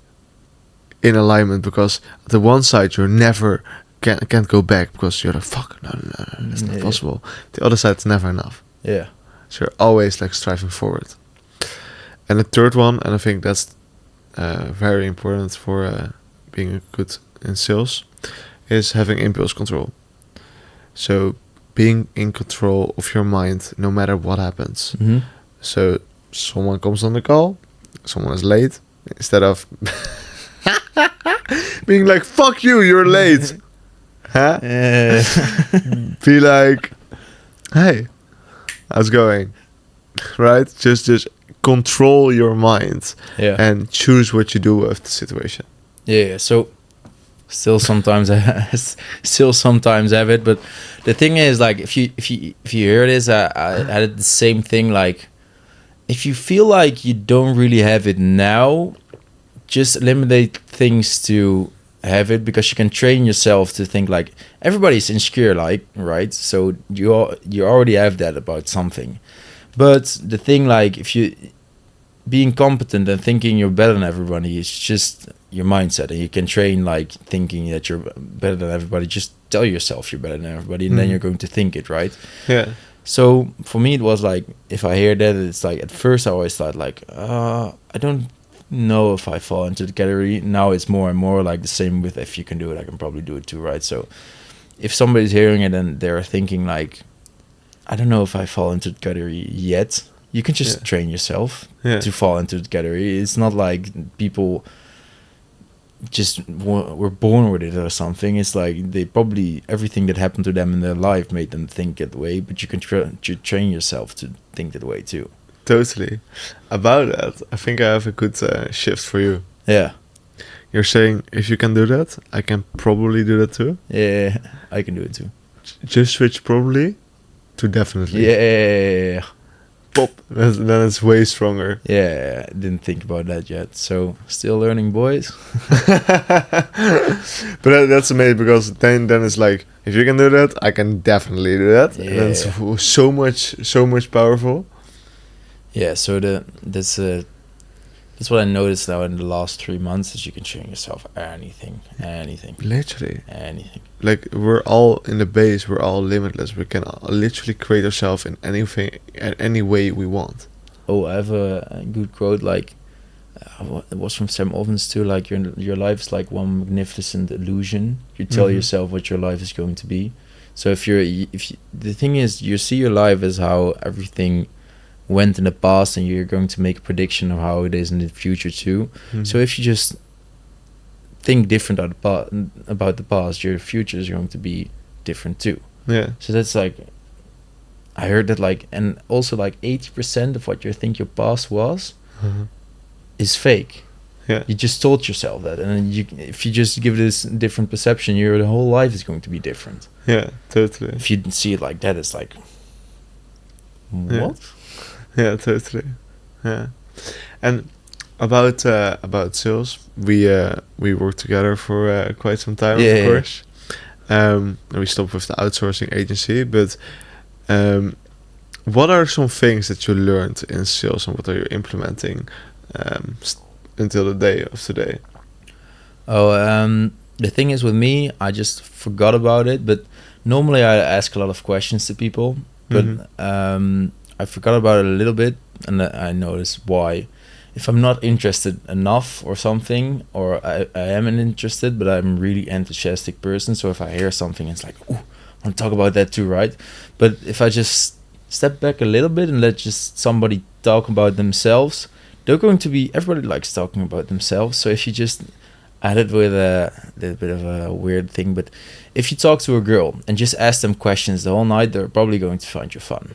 in alignment, because the one side you're never can't go back because you're like, fuck, no, that's not possible. The other side's never enough. Yeah. So you're always like striving forward. And the third one, and I think that's very important for being good in sales, is having impulse control. So being in control of your mind no matter what happens. Mm-hmm. So someone comes on the call, someone is late, instead of being like, fuck you, you're late. Huh? Be like, hey, how's it going? Right? Just control your mind and choose what you do with the situation. Yeah, so still sometimes I have it, but the thing is, like, if you hear this, I had the same thing. Like, if you feel like you don't really have it now, just eliminate things to have it, because you can train yourself to think like everybody's insecure, like, right? So you already have that about something. But the thing, like, if you being competent and thinking you're better than everybody, is just your mindset, and you can train like thinking that you're better than everybody. Just tell yourself you're better than everybody, and then you're going to think it, right? Yeah. So for me, it was like, if I hear that, it's like, at first I always thought like, I don't know if I fall into the category. Now it's more and more like the same with, if you can do it, I can probably do it too, right? So if somebody's hearing it and they're thinking like, I don't know if I fall into the category yet, you can just train yourself to fall into the category. It's not like people just were born with it or something. It's like they probably, everything that happened to them in their life made them think that way, but you can train yourself to think that way too. Totally. About that, I think I have a good shift for you. Yeah. You're saying, if you can do that, I can probably do that too? Yeah, I can do it too. Just switch probably to definitely. Yeah. Pop. Then it's way stronger. Yeah, I didn't think about that yet. So, still learning, boys. But that's amazing, because then it's like, if you can do that, I can definitely do that. Yeah. And it's so much powerful. Yeah, so that's what I noticed now in the last 3 months, is you can train yourself anything. Literally. Anything. Like, we're all in the base, we're all limitless. We can literally create ourselves in anything, in any way we want. Oh, I have a good quote, like, it was from Sam Ovens too, like, your life is like one magnificent illusion. You tell yourself what your life is going to be. So if the thing is, you see your life as how everything went in the past, and you're going to make a prediction of how it is in the future too. So if you just think different about the past, your future is going to be different too. Yeah. So that's like, I heard that, like, and also like 80% of what you think your past was is fake. Yeah. You just told yourself that, and then if you just give this different perception, your whole life is going to be different. Yeah, totally. If you see it like that, it's like, what? Yeah, totally. Yeah. And about sales, we worked together for quite some time, of course. And we stopped with the outsourcing agency, but what are some things that you learned in sales, and what are you implementing until the day of today? The thing is, with me, I just forgot about it, but normally I ask a lot of questions to people, but I forgot about it a little bit, and I noticed why. If I'm not interested enough or something, or I am interested, but I'm really enthusiastic person, so if I hear something, it's like, ooh, I want to talk about that too, right? But if I just step back a little bit and let just somebody talk about themselves, they're going to be, everybody likes talking about themselves. So if you just add it with a little bit of a weird thing, but if you talk to a girl and just ask them questions the whole night, they're probably going to find you fun.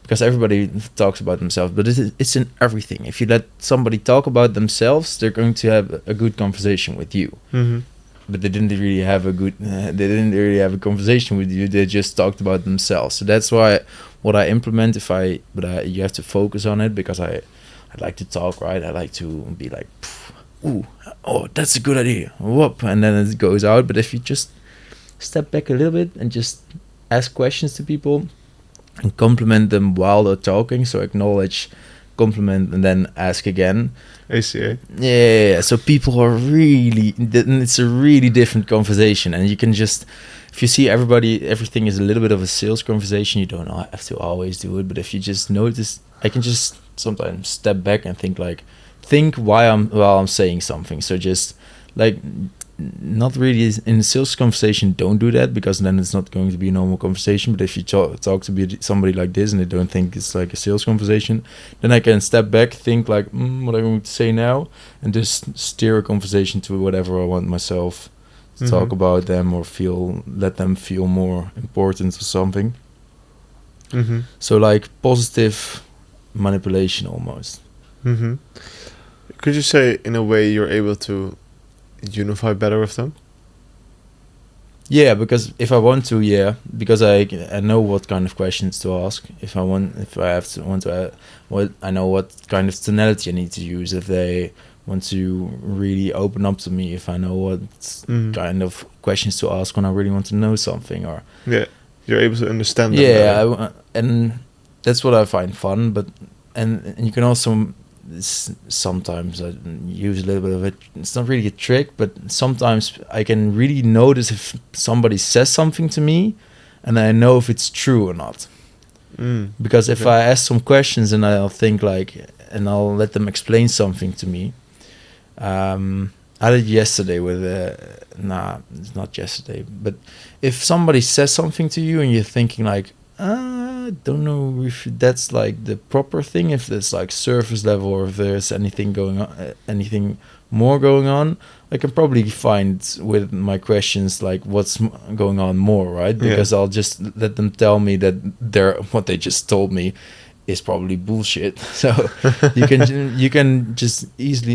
Because everybody talks about themselves, but it's in everything. If you let somebody talk about themselves, they're going to have a good conversation with you. But they didn't really have a conversation with you. They just talked about themselves. So that's why what I implement, you have to focus on it, because I like to talk, right? I like to be like, ooh, oh, that's a good idea. Whoop, and then it goes out. But if you just step back a little bit and just ask questions to people and compliment them while they're talking, so acknowledge compliment and then ask again. ACA. Yeah. So people are really, it's a really different conversation, and you can just, if you see everything is a little bit of a sales conversation, you don't have to always do it. But if you just notice, I can just sometimes step back and think while I'm saying something. So just like, not really in a sales conversation, don't do that, because then it's not going to be a normal conversation. But if you talk to somebody like this and they don't think it's like a sales conversation, then I can step back, think like, what I'm going to say now, and just steer a conversation to whatever I want myself to talk about them, or let them feel more important or something. So like positive manipulation almost. Could you say in a way you're able to unify better with them? Yeah, because if I want to, because I know what kind of questions to ask. If I know what kind of tonality I need to use. If they want to really open up to me, if I know what kind of questions to ask when I really want to know something, or you're able to understand them better. And that's what I find fun. But and you can also. Sometimes I use a little bit of it. It's not really a trick, but sometimes I can really notice if somebody says something to me, and I know if it's true or not. Because if I ask some questions and I'll think and I'll let them explain something to me. I did yesterday with it's not yesterday, but if somebody says something to you and you're thinking like, I don't know if that's like the proper thing, if it's like surface level, or if there's anything more going on, I can probably find with my questions like what's going on more, right? Because I'll just let them tell me that what they just told me is probably bullshit. So you can just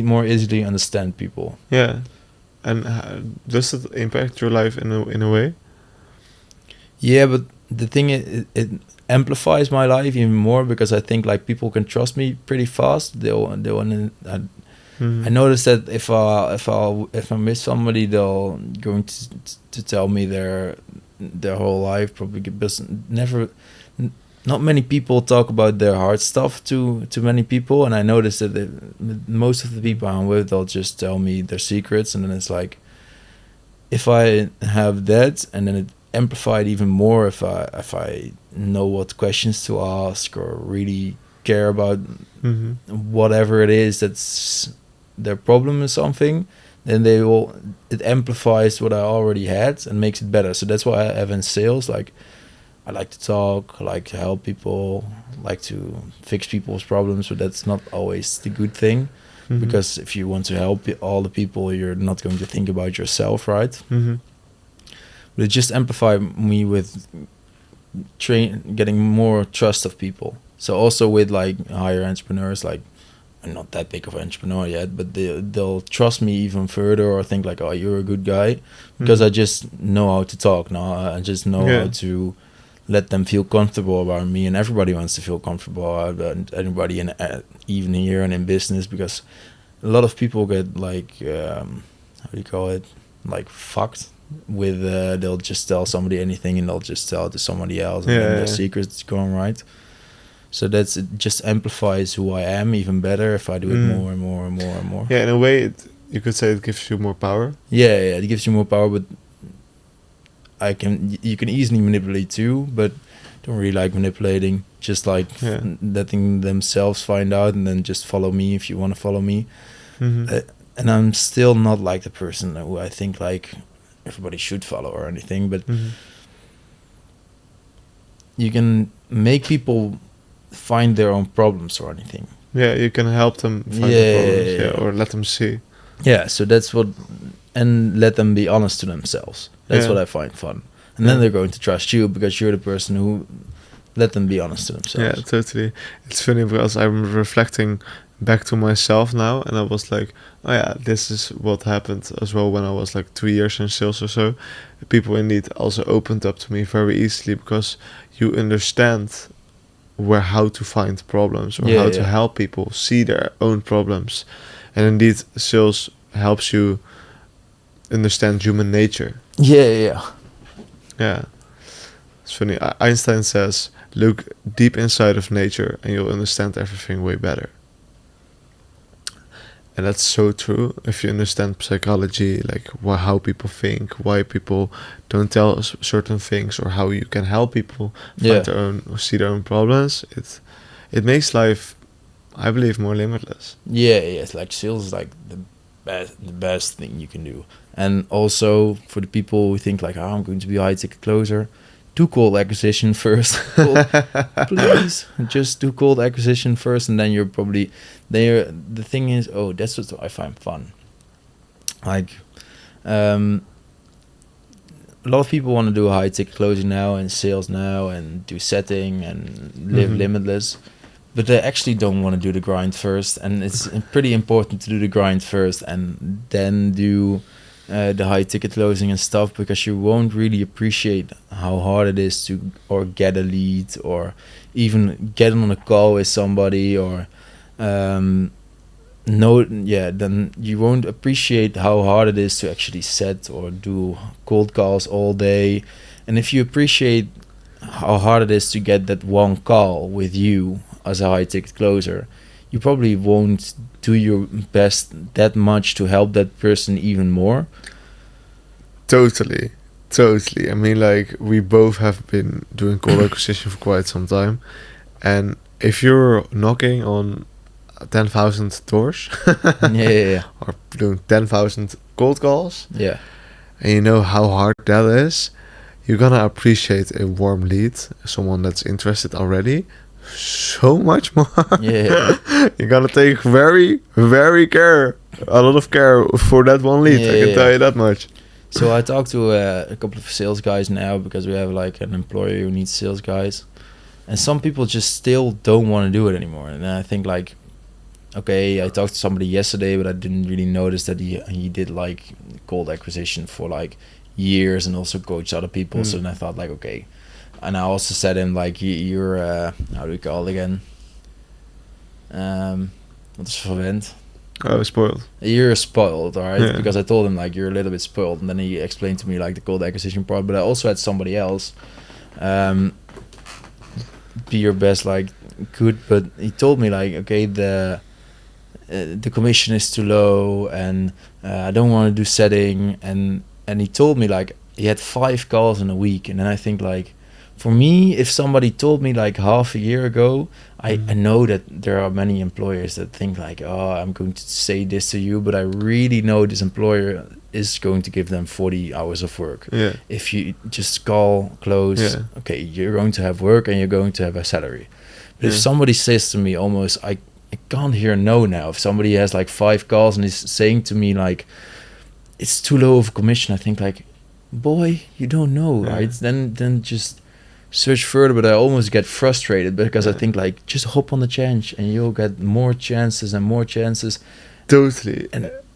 more easily understand people. Yeah, and does it impact your life in a way? Yeah, but the thing is, it amplifies my life even more, because I think like people can trust me pretty fast. They want I noticed that if I miss somebody, they'll going to tell me their whole life probably, because not many people talk about their hard stuff to many people, and I noticed that most of the people I'm with, they'll just tell me their secrets, and then it's like, if I have that, and then it amplified even more if I know what questions to ask, or really care about whatever it is that's their problem or something, then it amplifies what I already had and makes it better. So that's why I have in sales, like, I like to talk, I like to help people, I like to fix people's problems, but that's not always the good thing. Because if you want to help all the people, you're not going to think about yourself, right? But it just amplified me with getting more trust of people. So also with like higher entrepreneurs, like, I'm not that big of an entrepreneur yet, but they'll trust me even further, or think like, oh, you're a good guy, because I just know how to talk now. I just know how to let them feel comfortable about me, and everybody wants to feel comfortable about anybody, even here and in business, because a lot of people get like, how do you call it, like fucked with they'll just tell somebody anything, and they'll just tell it to somebody else, and then their secret's going right. So it just amplifies who I am even better if I do it more and more and more and more. Yeah, in a way, you could say it gives you more power. Yeah, it gives you more power, but you can easily manipulate too, but don't really like manipulating. Just like letting themselves find out, and then just follow me if you want to follow me. And I'm still not like the person who I think like everybody should follow or anything, but you can make people find their own problems or anything. Yeah, you can help them find the problems, or let them see. Yeah, so that's what, and let them be honest to themselves. That's what I find fun. And then they're going to trust you, because you're the person who let them be honest to themselves. Yeah, totally. It's funny because I'm reflecting back to myself now, and I was like, oh yeah, this is what happened as well when I was like 2 years in sales or so. People indeed also opened up to me very easily, because you understand how to find problems, or how to help people see their own problems. And indeed, sales helps you understand human nature. Yeah. It's funny. Einstein says look deep inside of nature and you'll understand everything way better. And that's so true. If you understand psychology, like how people think, why people don't tell us certain things, or how you can help people find their own or see their own problems, it makes life, I believe, more limitless. Yeah, it's like sales is like the best thing you can do. And also for the people who think like, I'm going to be a high ticket closer, do cold acquisition first. Please, just do cold acquisition first, and then you're probably there. The thing is, that's what I find fun. Like, a lot of people want to do a high ticket closing now and sales now and do setting and live limitless, but they actually don't want to do the grind first. And it's pretty important to do the grind first and then do the high ticket closing and stuff, because you won't really appreciate how hard it is to get a lead or even get on a call with somebody, or then you won't appreciate how hard it is to actually set or do cold calls all day. And if you appreciate how hard it is to get that one call with you as a high ticket closer, you probably won't do your best that much to help that person even more. Totally. I mean, like, we both have been doing cold acquisition for quite some time, and if you're knocking on 10,000 doors, or doing 10,000 cold calls, and you know how hard that is, you're gonna appreciate a warm lead, someone that's interested already, so much more. You're gonna take very, very a lot of care for that one lead. I can tell you that much. So I talked to a couple of sales guys now, because we have like an employer who needs sales guys, and some people just still don't want to do it anymore. And I think like, okay, I talked to somebody yesterday, but I didn't really notice that he did like cold acquisition for like years and also coached other people. So then I thought like, okay. And I also said him like, you're how do we call it again? Wat is verwend? Oh, spoiled. You're spoiled, all right? Because I told him like, you're a little bit spoiled, and then he explained to me like the cold acquisition part. But I also had somebody else, be your best, like good, but he told me like, okay, the commission is too low, and I don't want to do setting, and he told me like he had 5 calls in a week. And then I think like, for me, if somebody told me like half a year ago, I know that there are many employers that think like, I'm going to say this to you, but I really know this employer is going to give them 40 hours of work. If you just call, close, okay, you're going to have work and you're going to have a salary. But if somebody says to me almost, I can't hear no now. If somebody has like 5 calls and is saying to me like, it's too low of a commission, I think like, boy, you don't know, right? Then just search further. But I almost get frustrated, because I think like, just hop on the chance and you'll get more chances and more chances. Totally.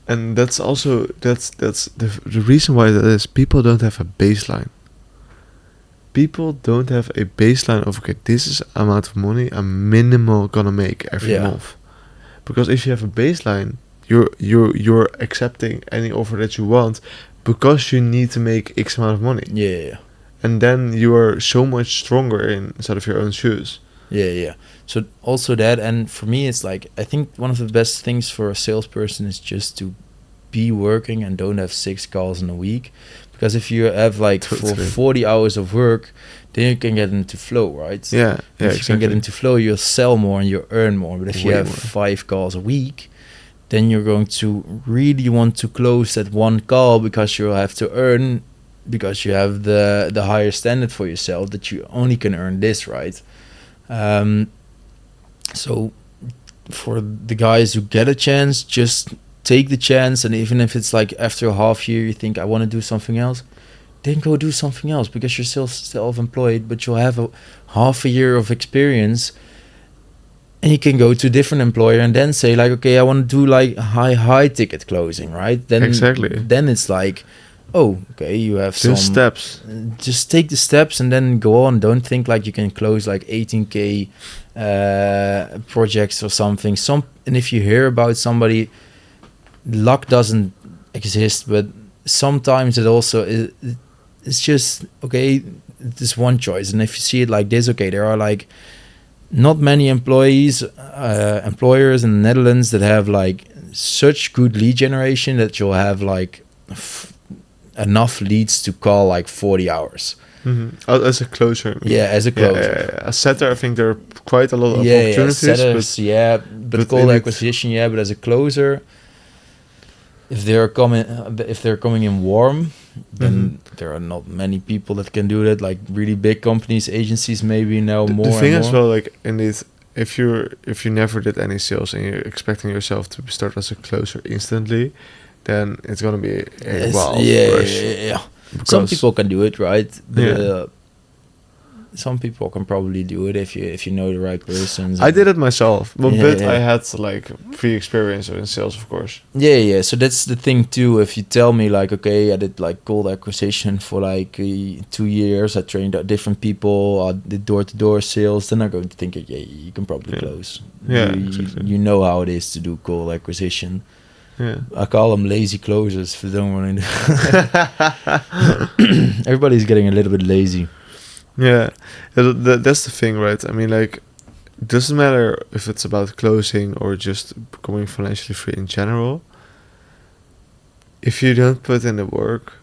And that's also that's the reason why that is. People don't have a baseline. People don't have a baseline of, okay, this is amount of money I'm minimal gonna make every month. Because if you have a baseline, you're accepting any offer that you want, because you need to make X amount of money. And then you are so much stronger inside of your own shoes. So also that, and for me it's like, I think one of the best things for a salesperson is just to be working and don't have 6 calls in a week. Because if you have like for 40 hours of work, then you can get into flow, right? If you can get into flow, you'll sell more and you earn more. But if you have 5 calls a week, then you're going to really want to close that one call, because you'll have to earn, because you have the higher standard for yourself that you only can earn this, right? So for the guys who get a chance, just take the chance. And even if it's like after a half year you think, I want to do something else, then go do something else, because you're still self-employed, but you'll have a half a year of experience, and you can go to a different employer and then say like, okay, I want to do like high ticket closing, right? Then then it's like, oh, okay, you have some steps. Just take the steps and then go on. Don't think like you can close like 18K projects or something. And if you hear about somebody, luck doesn't exist, but sometimes it also it's just, okay, this one choice. And if you see it like this, okay, there are like not many employers in the Netherlands that have like such good lead generation that you'll have like enough leads to call like 40 hours. As a closer. Yeah, as a closer. Yeah. As setter, I think there are quite a lot of opportunities. Setters, but call acquisition, but as a closer, if they're coming in warm, then there are not many people that can do that. Like really big companies, agencies, maybe now more. The thing and as more. well, like indeed, if you never did any sales and you're expecting yourself to start as a closer instantly, then it's gonna be a wild rush. Yeah. Some people can do it, right? But, some people can probably do it if you know the right persons. I did it myself, but I had like pre-experience in sales, of course. Yeah. So that's the thing too. If you tell me like, okay, I did like cold acquisition for like 2 years, I trained different people, I did door-to-door sales, then I'm going to think, you can probably close. Yeah, exactly. You know how it is to do cold acquisition. Yeah, I call them lazy closers if they don't want to. Everybody's getting a little bit lazy. Yeah, that's the thing, right? I mean, like, it doesn't matter if it's about closing or just becoming financially free in general. If you don't put in the work,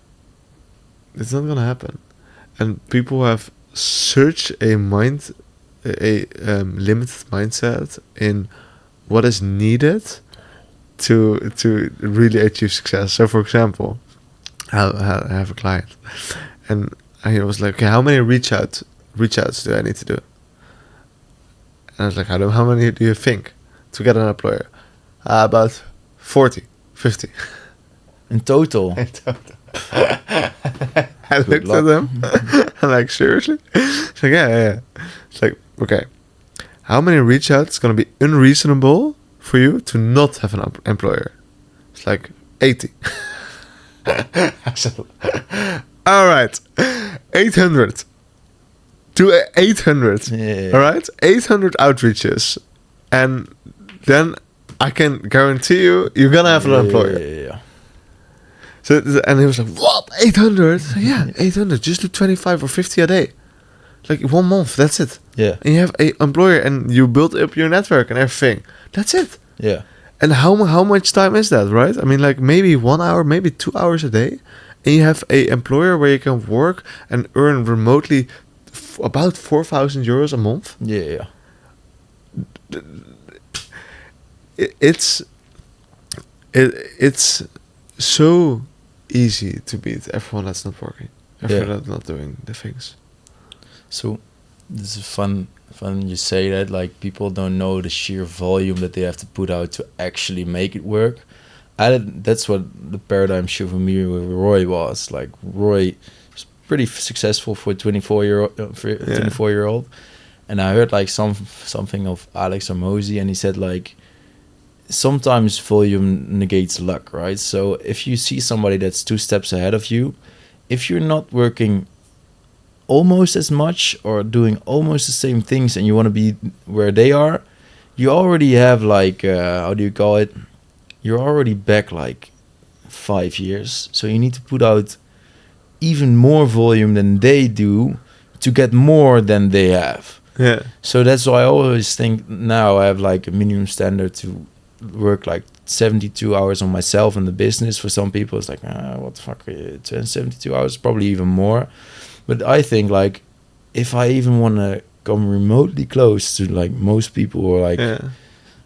it's not gonna happen. And people have such a limited mindset in what is needed to really achieve success. So, for example, I have a client, and he was like, okay, how many reach outs do I need to do? And I was like, how many do you think to get an employer? About 40, 50. In total? In total. I looked at them. I'm like, seriously? It's like, yeah. It's like, okay, how many reach outs is going to be unreasonable for you to not have an employer? It's like 80. I said, all right, 800 to 800. Yeah. All right, 800 outreaches, and then I can guarantee you're gonna have an employer. Yeah. So, and he was like, "What? 800? Yeah, 800. Just do 25 or 50 a day, like 1 month. That's it. Yeah. And you have an employer, and you build up your network and everything. That's it. Yeah. And how much time is that, right? I mean, like maybe 1 hour, maybe 2 hours a day. And you have a employer where you can work and earn remotely about 4,000 euros a month. Yeah. It's so easy to beat everyone that's not working, everyone that's not doing the things. So this is fun you say that, like people don't know the sheer volume that they have to put out to actually make it work. That's what the paradigm shift for me with Roy was. Like Roy was pretty successful for a 24-year-old, and I heard like something of Alex Hormozy, and he said like sometimes volume negates luck, right? So if you see somebody that's 2 steps ahead of you, if you're not working almost as much or doing almost the same things and you want to be where they are, you already have like how do you call it? You're already back like 5 years. So you need to put out even more volume than they do to get more than they have. Yeah. So that's why I always think now I have like a minimum standard to work like 72 hours on myself and the business. For some people it's like, what the fuck, 72 hours, probably even more. But I think like if I even want to come remotely close to like most people who are like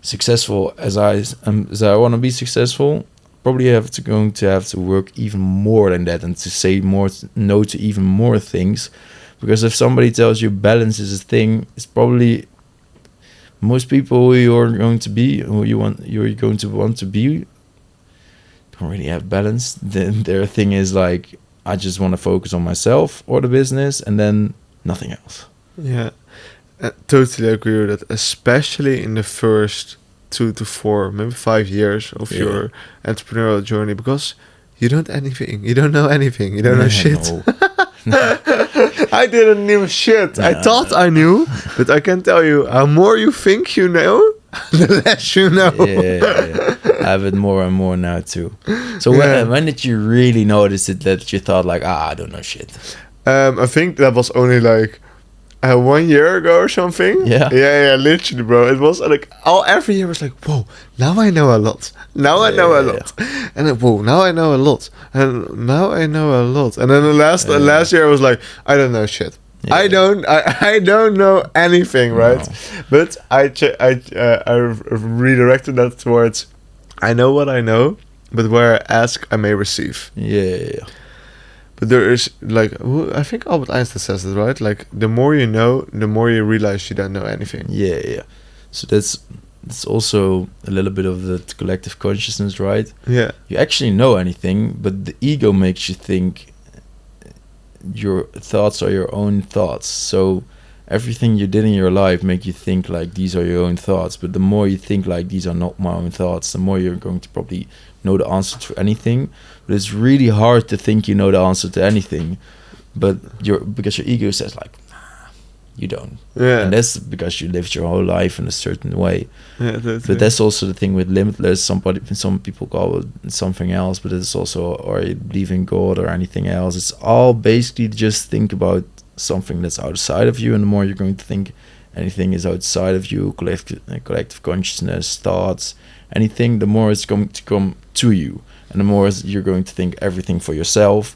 successful as I want to be successful, probably have to work even more than that and to say no to even more things. Because if somebody tells you balance is a thing, it's probably most people who you're going to want to be don't really have balance. Then their thing is like, I just want to focus on myself or the business and then nothing else. Yeah, I totally agree with that, especially in the first 2 to 4, maybe 5 years of your entrepreneurial journey, because you don't know anything, you don't know shit. No. I didn't know shit. I thought I knew, but I can tell you, the more you think you know, the less you know. Yeah. I have it more and more now too. So when did you really notice it that you thought like, I don't know shit? I think that was only like 1 year ago or something. Yeah. Yeah, literally, bro. It was like every year was like, whoa, now I know a lot. Now I know a lot. And then, whoa, now I know a lot. And now I know a lot. And then the last year I was like, I don't know shit. Yeah. I don't know anything, right? No. But I redirected that towards I know what I know, but where I ask, I may receive. Yeah. But there is like I think Albert Einstein says it, right? Like the more you know, the more you realize you don't know anything. Yeah. So that's also a little bit of the collective consciousness, right? Yeah. You actually know anything, but the ego makes you think your thoughts are your own thoughts. So everything you did in your life make you think like these are your own thoughts. But the more you think like these are not my own thoughts, the more you're going to probably know the answer to anything. But it's really hard to think you know the answer to anything, but because your ego says like, nah, you don't. Yeah. And that's because you lived your whole life in a certain way. Yeah, but that's also the thing with Limitless. Some people call it something else, but it's also, or you believe in God or anything else. It's all basically just think about something that's outside of you, and the more you're going to think anything is outside of you, collective consciousness, thoughts, anything, the more it's going to come to you, and the more you're going to think everything for yourself,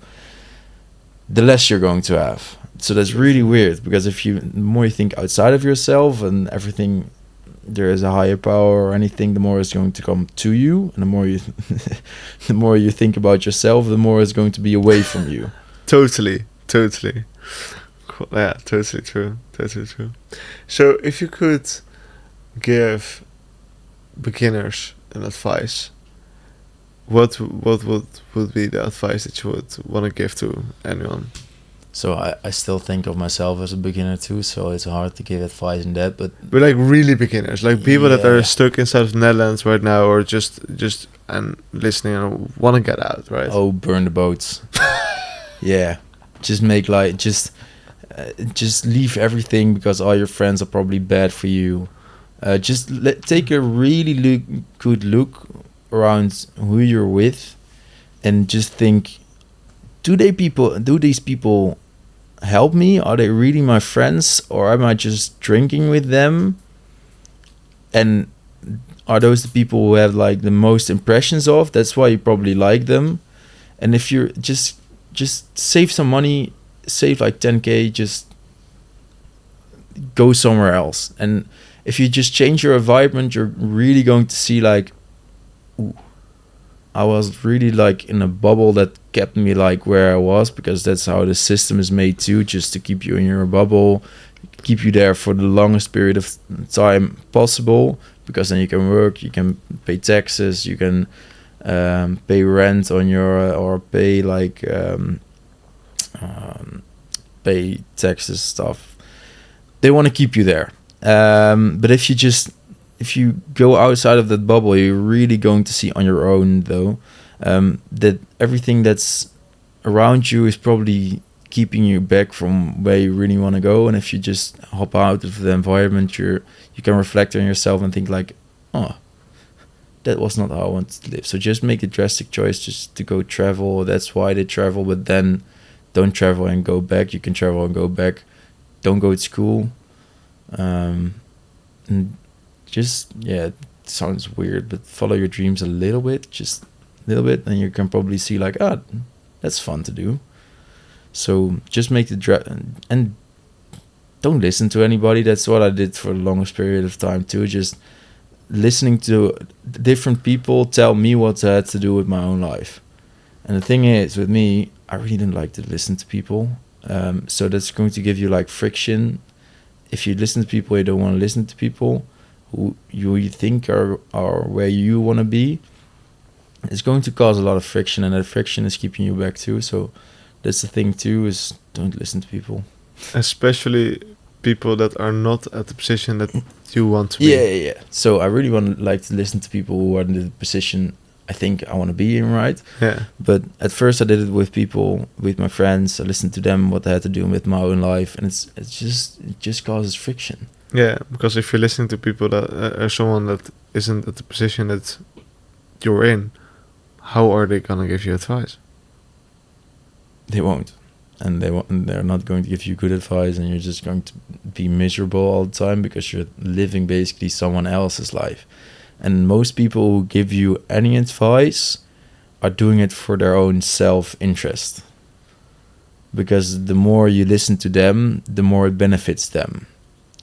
the less you're going to have. So that's really weird, because the more you think outside of yourself and everything, there is a higher power or anything, the more it's going to come to you, and the more you the more you think about yourself, the more it's going to be away from you. Totally. Yeah, totally true. So if you could give beginners an advice, what would be the advice that you would want to give to anyone? So I still think of myself as a beginner too, so it's hard to give advice in that, but like really beginners, like people that are stuck inside of the Netherlands right now, or just and listening and want to get out, right? Oh, burn the boats. Yeah, just make like just leave everything, because all your friends are probably bad for you. Just take a really good look around who you're with, and just think, do these people help me? Are they really my friends, or am I just drinking with them? And are those the people who have like the most impressions of? That's why you probably like them. And if you're just save some money, save like 10k, just go somewhere else. And if you just change your environment, you're really going to see like, ooh, I was really like in a bubble that kept me like where I was, because that's how the system is made too, just to keep you in your bubble, keep you there for the longest period of time possible, because then you can work, you can pay taxes, you can pay rent on your or pay like pay taxes stuff. They want to keep you there, but if you go outside of that bubble, you're really going to see on your own, though, that everything that's around you is probably keeping you back from where you really want to go. And if you just hop out of the environment, you can reflect on yourself and think like, oh, that was not how I wanted to live. So just make a drastic choice just to go travel. That's why they travel, but then don't travel and go back. You can travel and go back. Don't go to school. And just, yeah, it sounds weird, but follow your dreams a little bit, just a little bit, and you can probably see like, that's fun to do. So just make the and don't listen to anybody. That's what I did for the longest period of time too. Just listening to different people tell me what I had to do with my own life. And the thing is, with me, I really didn't like to listen to people. So that's going to give you like friction. If you listen to people, you don't want to listen to people who you think are where you want to be. It's going to cause a lot of friction, and that friction is keeping you back too. So that's the thing too, is don't listen to people. Especially people that are not at the position that you want to be. Yeah. So I really want to like to listen to people who are in the position I think I want to be in, right? Yeah. But at first I did it with people, with my friends. I listened to them, what they had to do with my own life, and it just causes friction. Yeah, because if you're listening to people that are someone that isn't at the position that you're in, how are they gonna give you advice? They won't. and they're not going to give you good advice, and you're just going to be miserable all the time because you're living basically someone else's life. And most people who give you any advice are doing it for their own self-interest, because the more you listen to them, the more it benefits them.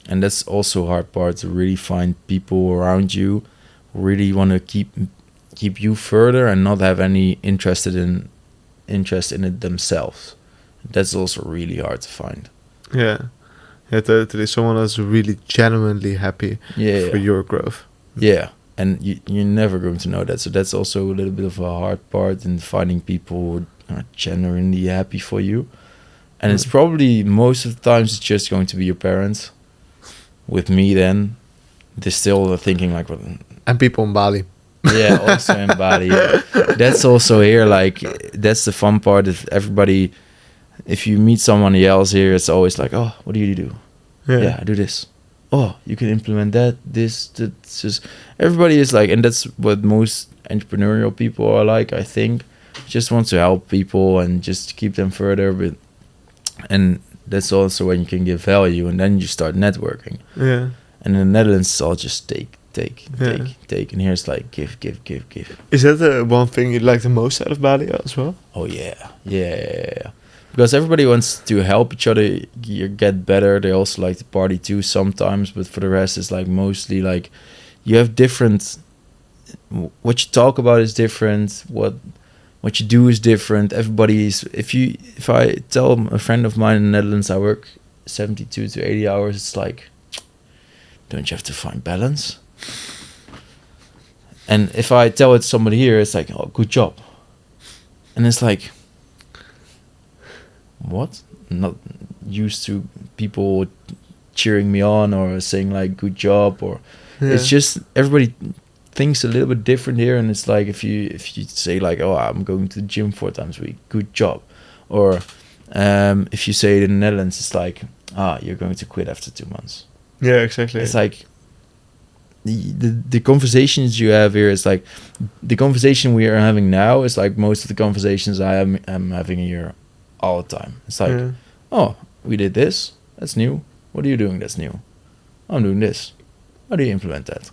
And that's also a hard part, to really find people around you who really want to keep you further and not have any interest in it themselves. That's also really hard to find. Yeah. There's someone that's really genuinely happy for your growth. Yeah. And you're never going to know that. So that's also a little bit of a hard part in finding people who are genuinely happy for you. And it's probably, most of the times, it's just going to be your parents. With me, then, they're still thinking like... Well, and people in Bali. Yeah, also in Bali. Yeah. That's also here, like, that's the fun part of everybody. If you meet someone else here, it's always like, oh, what do you do? Yeah, I do this. Oh, you can implement that's just... Everybody is like, and that's what most entrepreneurial people are like, I think. Just want to help people and just keep them further. And that's also when you can give value, and then you start networking. Yeah. And in the Netherlands, it's all just take. And here's like give. Is that the one thing you like the most out of Bali as well? Oh yeah. Because everybody wants to help each other get better. They also like to party too sometimes, but for the rest, it's like mostly like you have different. What you talk about is different. What you do is different. Everybody's... If I tell a friend of mine in the Netherlands I work 72 to 80 hours, it's like, don't you have to find balance? And if I tell it to somebody here, it's like, oh, good job. And it's like, what? I'm not used to people cheering me on or saying like, good job, or it's just everybody thinks a little bit different here. And it's like, if you say like, oh, I'm going to the gym 4 times a week, good job. Or if you say it in the Netherlands, it's like, you're going to quit after 2 months. Yeah, exactly. It's like the conversations you have here is like the conversation we are having now is like most of the conversations I'm having here all the time. It's like, oh, we did this, that's new. What are you doing that's new? I'm doing this. How do you implement that?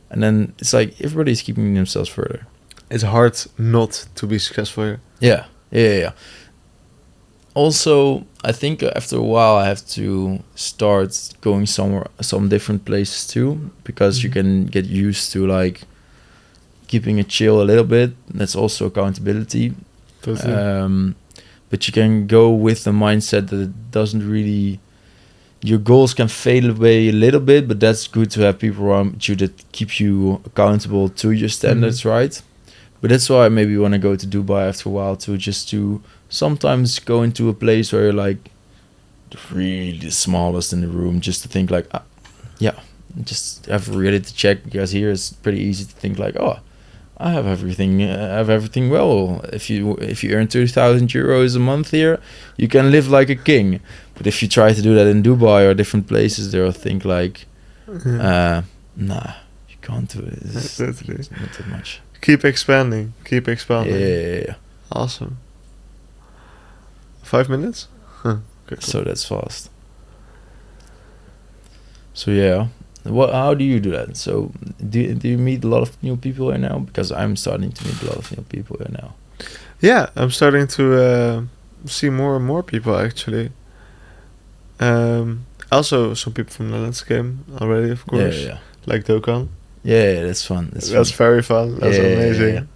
And then it's like everybody's keeping themselves further. It's hard not to be successful here. Yeah. Also, I think after a while I have to start going some different places too, because you can get used to like keeping it chill a little bit. That's also accountability. Totally. But you can go with the mindset that it doesn't really... Your goals can fade away a little bit, but that's good to have people around you that keep you accountable to your standards, right? But that's why I maybe want to go to Dubai after a while too, just to sometimes go into a place where you're like really the smallest in the room, just to think like, just have a reality check, because here it's pretty easy to think like, oh, I have everything well. If you earn 2,000 euros a month here, you can live like a king. But if you try to do that in Dubai or different places, they'll think like, nah, you can't do it. It's not that much. Keep expanding. Yeah. Awesome. 5 minutes? Okay, cool. So that's fast. So yeah. How do you do that? So do you meet a lot of new people here now? Because I'm starting to meet a lot of new people here now. Yeah, I'm starting to see more and more people actually. Also some people from the Netherlands came already, of course. Yeah. Like Daan. Yeah, that's fun. That's very fun. That's amazing.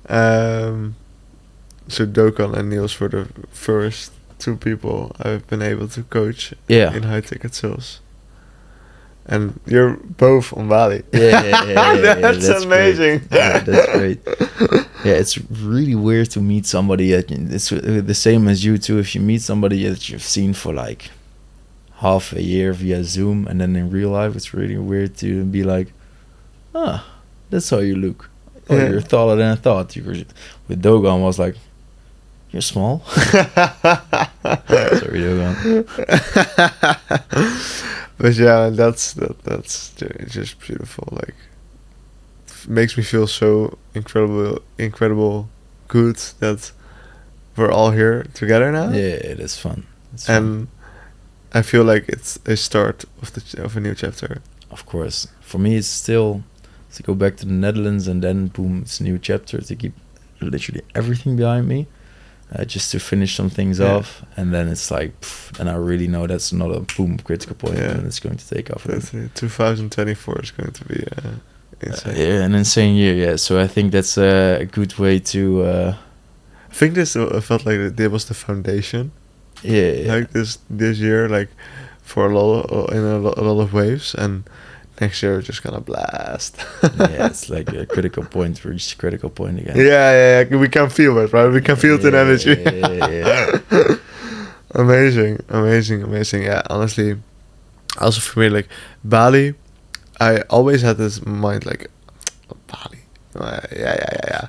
Yeah. So Daan and Niels were the first 2 people I've been able to coach in high ticket sales. And you're both on Bali. Yeah. That's amazing. That's great. Yeah, it's really weird to meet somebody. It's the same as you too. If you meet somebody that you've seen for like half a year via Zoom, and then in real life, it's really weird to be like, that's how you look. Oh, you're taller than I thought. With Daan was like, you're small. Sorry, Daan. But yeah, that's just beautiful. Like, makes me feel so incredible good that we're all here together now. Yeah, it is fun. It's fun. And I feel like it's a start of a new chapter. Of course, for me, it's still to go back to the Netherlands and then boom, it's a new chapter to keep literally everything behind me, just to finish some things off, and then it's like, and I really know that's not a boom critical point, and it's going to take off. 2024 is going to be insane. Yeah, an insane year. Yeah, so I think that's a good way to. I think this felt like this was the foundation. Yeah. Like this year, like for a lot of waves, and next year we're just gonna blast. Yeah, it's like a critical point. Reach the critical point again. Yeah. We can feel it, right? We can feel the energy. Yeah. Amazing. Yeah, honestly, also for me, like Bali, I always had this mind like Bali. Yeah.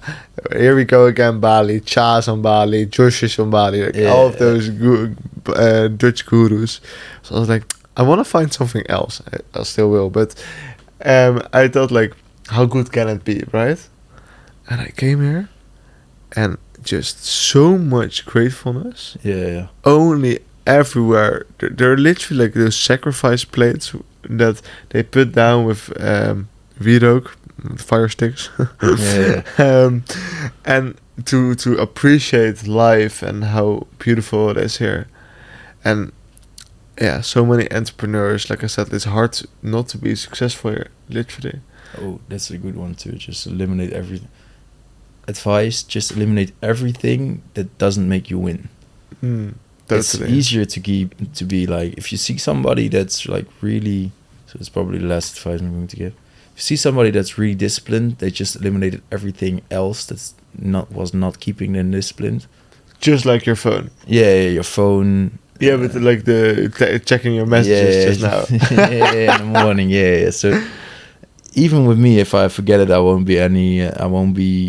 Here we go again, Bali. Chas on Bali, Josh is on Bali, like all of those Dutch gurus. So I was like, I want to find something else. I still will, but I thought like, how good can it be, right? And I came here, and just so much gratefulness. Yeah. Only everywhere. There are literally like those sacrifice plates that they put down with wierook, fire sticks. And to appreciate life and how beautiful it is here. And yeah, so many entrepreneurs, like I said, it's hard not to be successful here, literally. Oh, that's a good one too. Just eliminate everything. Advice, just eliminate everything that doesn't make you win. It's easier to be like, if you see somebody that's like really, so it's probably the last advice I'm going to give. If you see somebody that's really disciplined, they just eliminated everything else that's was not keeping them disciplined. Just like your phone. Yeah, your phone. Yeah, but like checking your messages just now. In the morning. Yeah. So even with me, if I forget it, I won't be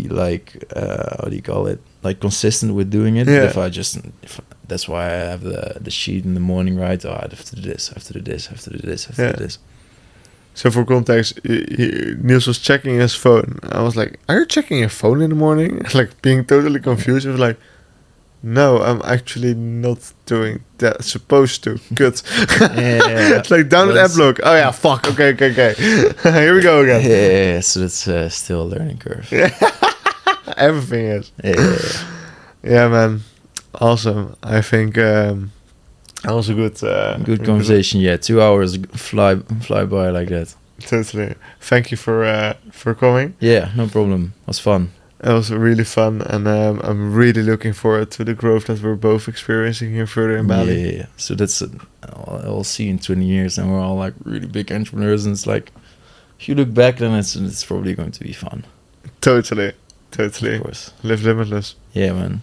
like how do you call it? Like consistent with doing it. Yeah. That's why I have the sheet in the morning, right? Oh, I have to do this, I have to do this, I have to do this, I have to do this. So for context, Niels was checking his phone. I was like, "Are you checking your phone in the morning?" Like being totally confused. I was like, "No, I'm actually not doing that. Supposed to." Good. It's like down the app block. Oh yeah, fuck. Okay. Here we go again. Yeah. So it's still a learning curve. Everything is. Yeah, man. Awesome. I think that was a good conversation. Yeah, 2 hours fly by like that. Totally. Thank you for coming. Yeah, no problem. It was fun. It was really fun, and I'm really looking forward to the growth that we're both experiencing here further in Bali. Yeah. So that's I'll see you in 20 years, and we're all like really big entrepreneurs, and it's like, if you look back, then it's probably going to be fun. Totally. Of course. Live limitless. Yeah, man.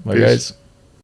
Bye, Peace. guys.